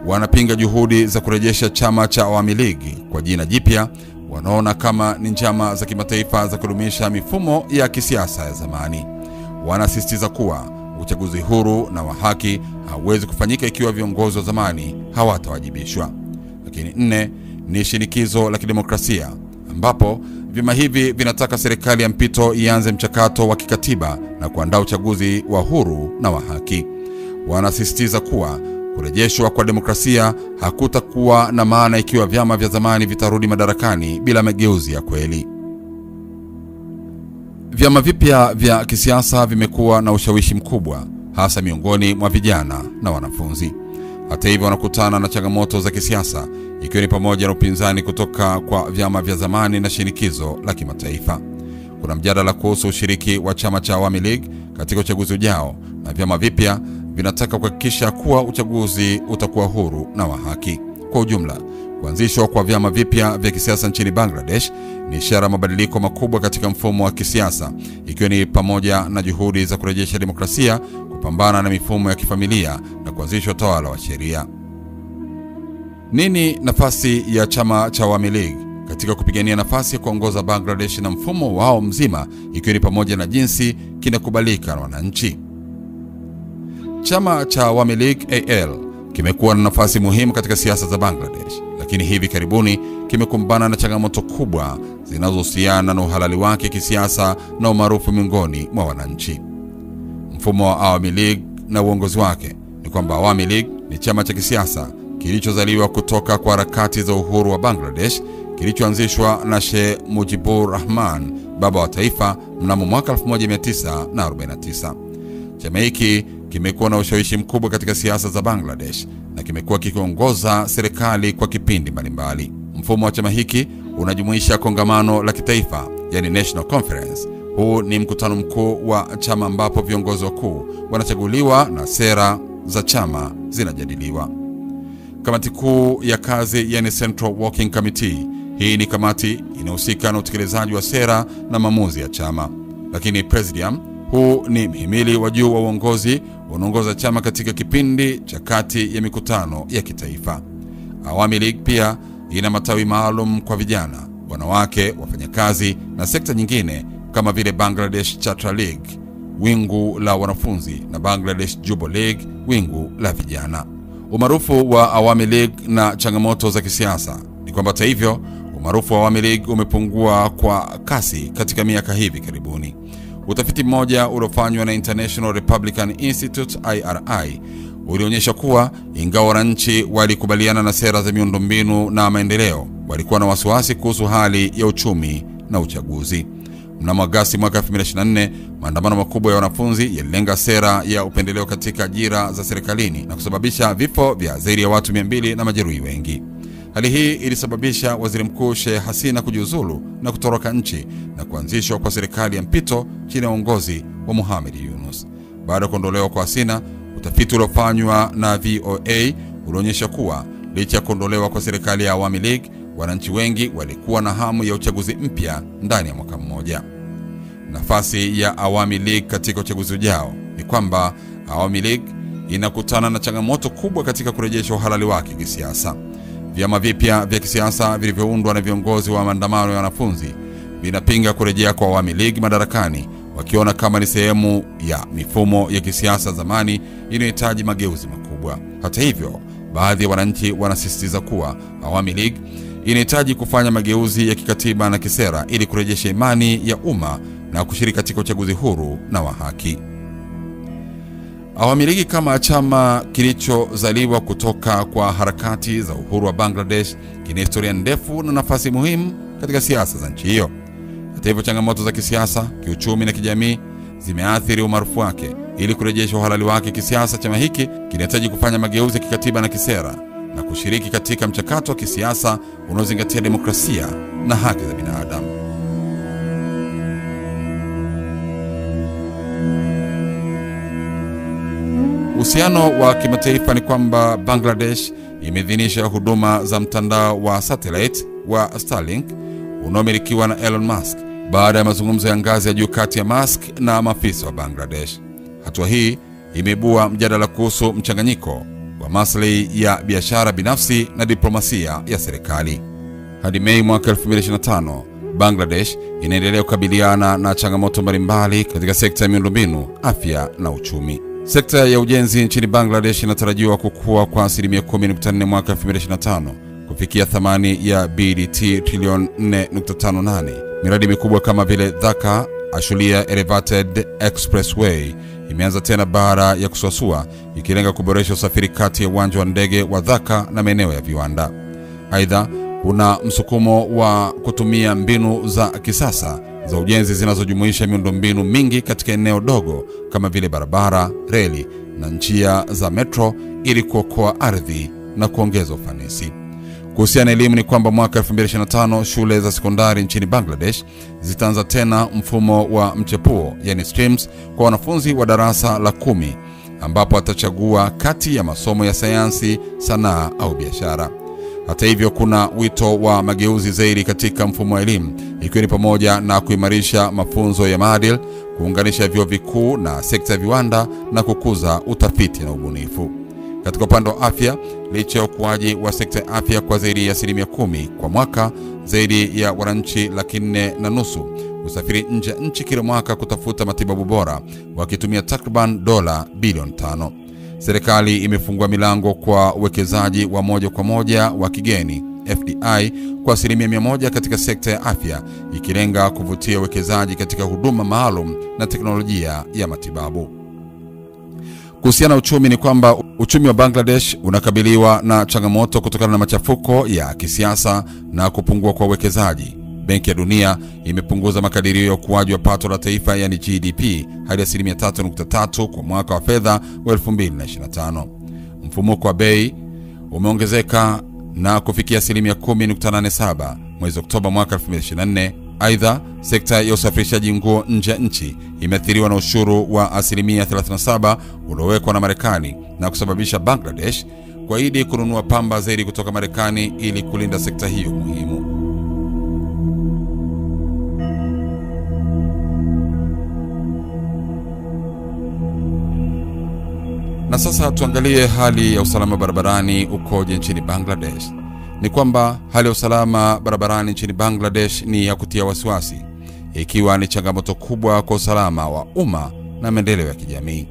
S2: wanapinga juhudi za kurejesha chama cha Awami League kwa jina jipya, wanaona kama ni njama za kimataifa za kudumisha mifumo ya kisiasa ya zamani. Wanasisitiza kuwa uchaguzi huru na wa haki hauwezi kufanyika ikiwa viongozi wa zamani hawatawajibishwa. Lakini nne ni shinikizo la kidemokrasia, ambapo vyama hivi vinataka serikali ya mpito ianze mchakato wa kikatiba na kuandaa uchaguzi wa huru na wa haki. Wanasisitiza kuwa kurejeshwa kwa demokrasia hakutakuwa na maana ikiwa vyama vya zamani vitarudi madarakani bila mageuzi ya kweli. Vyama vipya vya kisiasa vimekuwa na ushawishi mkubwa hasa miongoni mwa vijana na wanafunzi. Hata hivyo wanakutana na changamoto za kisiasa, ikiwa ni pamoja na upinzani kutoka kwa vyama vya zamani na shinikizo la kimataifa. Kuna mjadala kuhusu ushiriki wa chama cha Awami League katika uchaguzi ujao, na vyama vipya vinataka kuhakikisha kuwa uchaguzi utakuwa huru na wa haki. Kwa ujumla, kuanzishwa kwa vyama vipya vya kisiasa nchini Bangladesh ni ishara mabadiliko makubwa katika mfumo wa kisiasa, ikiwa ni pamoja na juhudi za kurejesha demokrasia, kupambana na mifumo ya kifamilia na kuanzisha utawala wa sheria. Nini nafasi ya chama cha Awami League katika kupigania nafasi ya kuongoza Bangladesh na mfumo wao mzima, ikiwa ni pamoja na jinsi kinakubalika na wananchi? Chama cha Awami League AL kimekuwa na nafasi muhimu katika siasa za Bangladesh, lakini hivi karibuni kimekumbana na changamoto kubwa zinazohusiana na uhalali wake kisiasa na umaarufu miongoni mwa wananchi. Mfumo wa Awami League na uongozi wake ni kwamba Awami League ni chama cha kisiasa kilichozaliwa kutoka kwa harakati za uhuru wa Bangladesh, kilichoanzishwa na Sheikh Mujibur Rahman, baba wa taifa, mnamo mwaka 1949. Chama hiki kimekuwa na ushawishi mkubwa katika siasa za Bangladesh na kimekuwa kikiongoza serikali kwa kipindi mbalimbali. Mfumo wa chama hiki unajumuisha kongamano la kitaifa, yani National Conference. Huu ni mkutano mkuu wa chama ambapo viongozi wakuu wanachaguliwa na sera za chama zinajadiliwa. Kamati kuu ya kazi, yani Central Working Committee, hii ni kamati inahusika na utekelezaji wa sera na maamuzi ya chama. Lakini Presidium, huu ni mhimili wa juu wa uongozi unaongoza chama katika kipindi cha kati ya mikutano ya kitaifa. Awami League pia ina matawi maalum kwa vijana, wanawake, wafanyakazi na sekta nyingine kama vile Bangladesh Chatra League, wingu la wanafunzi, na Bangladesh Jubo League, wingu la vijana. Umaarufu wa Awami League na changamoto za kisiasa ni kwamba hata hivyo umaarufu wa Awami League umepungua kwa kasi katika miaka hivi karibuni. Utafiti mmoja uliofanywa na International Republican Institute IRI ulionyesha kuwa ingawa wananchi walikubaliana na sera za miundombinu na maendeleo, walikuwa na wasiwasi kuhusu hali ya uchumi na uchaguzi. Mnamo Agosti mwaka 2024, maandamano makubwa ya wanafunzi yalilenga sera ya upendeleo katika ajira za serikalini na kusababisha vifo vya zaidi ya watu 200 na majeruhi wengi. Hali hii ilisababisha Waziri Mkuu Sheikh Hasina kujiuzulu na kutoroka nchi na kuanzishwa kwa serikali ya mpito chini ya uongozi wa Mohamed Yunus. Baada ya kuondolewa kwa Hasina, utafiti uliofanywa na VOA ulionyesha kuwa licha ya kuondolewa kwa serikali ya Awami League, wananchi wengi walikuwa na hamu ya uchaguzi mpya ndani ya mwaka mmoja. Nafasi ya Awami League katika uchaguzi ujao ni kwamba Awami League inakutana na changamoto kubwa katika kurejesha uhalali wake kisiasa. Vyama vipya vya kisiasa vilivyoundwa na viongozi wa maandamano ya wanafunzi vinapinga kurejea kwa Awami League madarakani, wakiona kama ni sehemu ya mifumo ya kisiasa zamani inayohitaji mageuzi makubwa. Hata hivyo, baadhi ya wananchi wanasisitiza kuwa Awami League inahitaji kufanya mageuzi ya kikatiba na kisera ili kurejesha imani ya umma na kushiriki katika uchaguzi huru na wa haki. Awami League kama chama kilichozaliwa kutoka kwa harakati za uhuru wa Bangladesh kina historia ndefu na nafasi muhimu katika siasa za nchi hiyo. Hata hivyo, changamoto za kisiasa, kiuchumi na kijamii zimeathiri umaarufu wake. Ili kurejesha uhalali wake kisiasa, chama hiki kinahitaji kufanya mageuzi ya kikatiba na kisera na kushiriki katika mchakato wa kisiasa unaozingatia demokrasia na haki za binadamu. Uhusiano wa kimataifa ni kwamba Bangladesh imeidhinisha huduma za mtandao wa satellite wa Starlink unaomilikiwa na Elon Musk baada ya mazungumzo ya ngazi ya juu kati ya Musk na maafisa wa Bangladesh. Hatua hii imeibua mjadala kuhusu mchanganyiko wa maslahi ya biashara binafsi na diplomasia ya serikali. Hadi Mei mwaka 2025, Bangladesh inaendelea kukabiliana na changamoto mbalimbali katika sekta ya miundombinu, afya na uchumi. Sekta ya ujenzi nchini Bangladesh inatarajiwa kukua kwa 10.4 mwaka 2025 kufikia thamani ya BDT trilioni 4.58. Miradi mikubwa kama vile Dhaka Ashulia Elevated Expressway imeanza tena baada ya kusuasua, ikilenga kuboresha usafiri kati ya uwanja wa ndege wa Dhaka na maeneo ya viwanda. Aidha, kuna msukumo wa kutumia mbinu za kisasa za ujenzi zinazojumuisha miundombinu mingi katika eneo dogo kama vile barabara, reli na njia za metro ili kuokoa ardhi na kuongeza ufanisi. Kuhusiana na elimu ni kwamba mwaka 2025 shule za sekondari nchini Bangladesh zitaanza tena mfumo wa mchepuo, yani streams, kwa wanafunzi wa darasa la 10 ambapo watachagua kati ya masomo ya sayansi, sanaa au biashara. Hata hivyo, kuna wito wa mageuzi zaidi katika mfumo wa elimu, ikiwa ni pamoja na kuimarisha mafunzo ya maadili, kuunganisha vyuo vikuu na sekta ya viwanda na kukuza utafiti na ubunifu. Katika upande wa afya, licha ya ukuaji wa sekta ya afya kwa zaidi ya 10% kwa mwaka, zaidi ya wananchi 4.5 usafiri nje ya nchi kila mwaka kutafuta matibabu bora, wakitumia takriban dola bilioni 5. Serikali imefungua milango kwa uwekezaji wa moja kwa moja wa kigeni FDI kwa 100% katika sekta ya afya, ikilenga kuvutia uwekezaji katika huduma maalum na teknolojia ya matibabu. Kuhusiana na uchumi ni kwamba uchumi wa Bangladesh unakabiliwa na changamoto kutokana na machafuko ya kisiasa na kupungua kwa uwekezaji. Benki ya Dunia imepunguza makadirio ya ukuaji wa pato la taifa, yani GDP, hadi 3.3 kwa mwaka wa fedha wa 2025. Mfumuko wa bei umeongezeka na kufikia 10.87 mwezi Oktoba mwaka 2024. Aidha, sekta ya usafirishaji nguo nje ya nchi imeathiriwa na ushuru wa 37% uliowekwa na Marekani na kusababisha Bangladesh kuahidi kununua pamba zaidi kutoka Marekani ili kulinda sekta hiyo muhimu. Na sasa tuangalie hali ya usalama barabarani ukoje nchini Bangladesh. Ni kwamba hali ya usalama barabarani nchini Bangladesh ni ya kutia wasiwasi, ikiwa ni changamoto kubwa kwa usalama wa umma na maendeleo ya kijamii.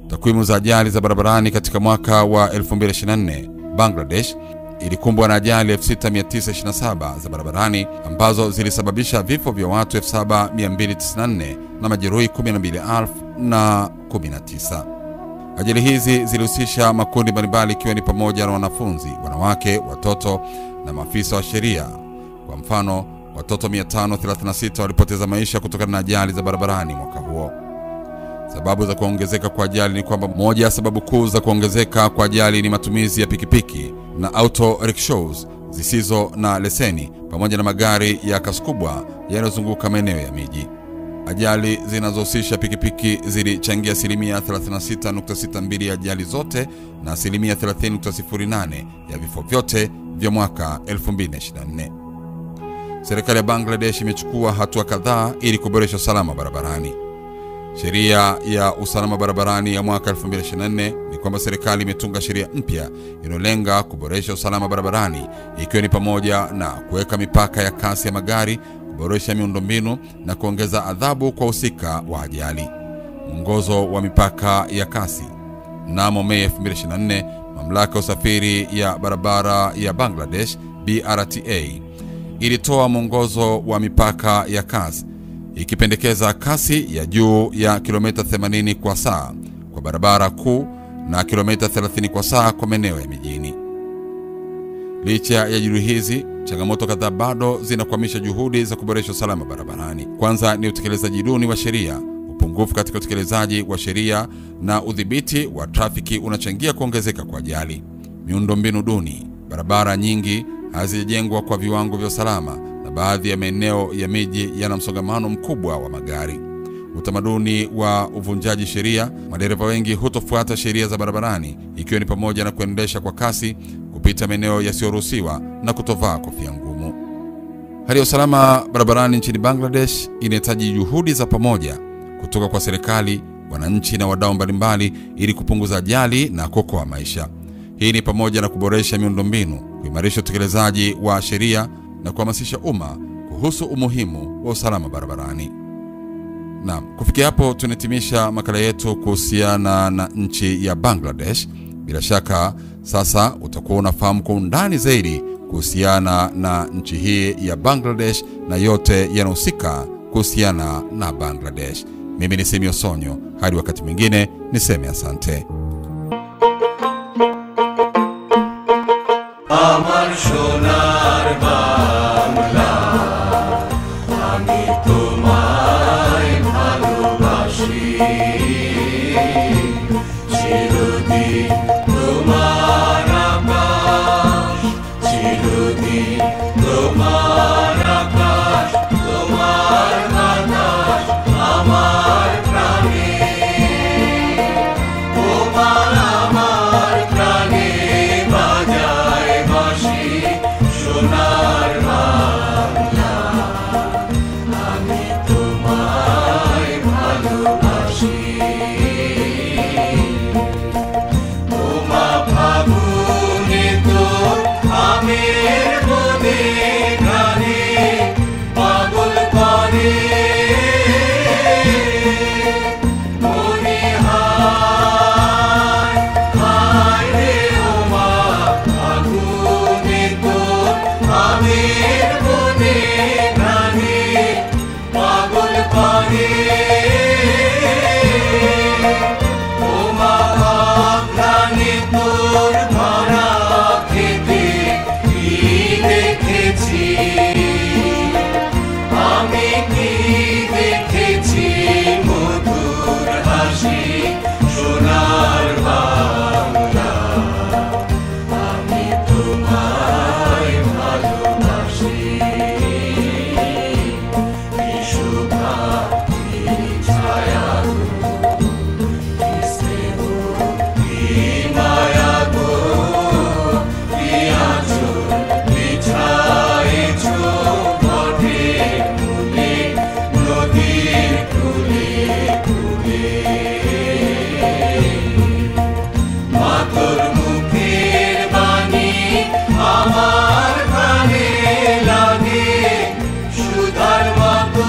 S2: Takwimu za ajali za barabarani katika mwaka wa 2024, Bangladesh ilikumbwa na ajali 6927 za barabarani ambazo zilisababisha vifo vya watu 7294 na majeruhi 12019. Ajali hizi zilihusisha makundi mbalimbali, ikiwa ni pamoja na wanafunzi, wanawake, watoto na maafisa wa sheria. Kwa mfano, watoto 536 walipoteza maisha kutokana na ajali za barabarani mwaka huo. Sababu za kuongezeka kwa ajali ni kwamba moja ya sababu kuu za kuongezeka kwa ajali ni matumizi ya pikipiki na auto rickshaws zisizo na leseni pamoja na magari ya kasi kubwa yanayozunguka maeneo ya miji. Ajali zinazohusisha pikipiki zilichangia 36.62 ya ajali zote na 30.08 ya vifo vyote vya mwaka 2024. Serikali ya Bangladesh imechukua hatua kadhaa ili kuboresha usalama barabarani. Sheria ya usalama barabarani ya mwaka 2024 ni kwamba serikali imetunga sheria mpya inayolenga kuboresha usalama barabarani, ikiwa ni pamoja na kuweka mipaka ya kasi ya magari, kuboresha miundombinu na kuongeza adhabu kwa husika wa ajali. Mwongozo wa mipaka ya kasi. Mnamo Mei 2024, mamlaka ya usafiri ya barabara ya Bangladesh BRTA ilitoa mwongozo wa mipaka ya kasi ikipendekeza kasi ya juu ya kilomita 80 kwa saa kwa barabara kuu na kilomita 30 kwa saa kwa maeneo ya mijini. Licha ya juhudi hizi, changamoto kadhaa bado zinakwamisha juhudi za kuboresha usalama barabarani. Kwanza ni utekelezaji duni wa sheria. Upungufu katika utekelezaji wa sheria na udhibiti wa trafiki unachangia kuongezeka kwa ajali. Miundombinu duni. Barabara nyingi hazijengwa kwa viwango vya usalama na baadhi ya maeneo ya miji yana msongamano mkubwa wa magari. Utamaduni wa uvunjaji sheria. Madereva wengi hutofuata sheria za barabarani, ikiwa ni pamoja na kuendesha kwa kasi, kupita maeneo yasiyoruhusiwa na kutovaa kofia ngumu. Hali ya usalama barabarani nchini Bangladesh inahitaji juhudi za pamoja kutoka kwa serikali, wananchi na wadau mbalimbali ili kupunguza ajali na kuokoa maisha. Hii ni pamoja na kuboresha miundombinu, kuimarisha utekelezaji wa sheria na kuhamasisha umma kuhusu umuhimu wa usalama barabarani. Naam, kufikia hapo tunahitimisha makala yetu kuhusiana na nchi ya Bangladesh. Bila shaka sasa utakuwa unafahamu kwa undani zaidi kuhusiana na nchi hii ya Bangladesh na yote yanahusika kuhusiana na Bangladesh. Mimi ni Simio Sonyo, hadi wakati mwingine niseme asante.
S1: Amar sonar bangla, ami tomay bhalobasi, chirodin tomar akash, chirodin tomar akash, tomar batash amar prane, tomar amar prane bajaye bashi, sonar bangla, ami tomay bhalobasi. Oma ফাগুনে তোর আমের বনে গানে পাগল করে মনে হায় হায় রে ওমা ফাগুনে তোর আমের বনে গানে পাগল করে ওমা আঘ্রাণে তোর ধরা খেতে কি দেখেছি আমি, কি দেখেছি মধুর হাসি, সোনার বাংলা, আমি তোমায় ভালোবাসি। কি শোভা, কি ছায়া গো, কি স্নেহ, কি মায়া গো, কি আঁচল বিছায়েছ পথের মূলে, নদীর কূলে কূলে। মা তোর মুখের বাণী আমার কানে লাগে সুধার মতো,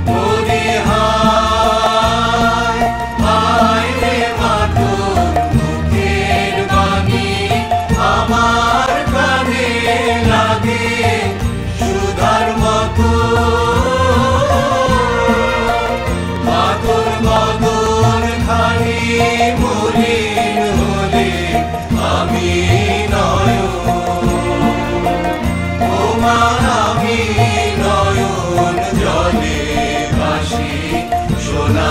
S1: মনে হায় হায় রে মা তোর মুখের বাণী আমার কানে লাগে সুধার মতো। মা তোর বদন খানি মলিন হলে আমি নয়ন, ও মা আমি নয়ন জলে ভাসি, সোনা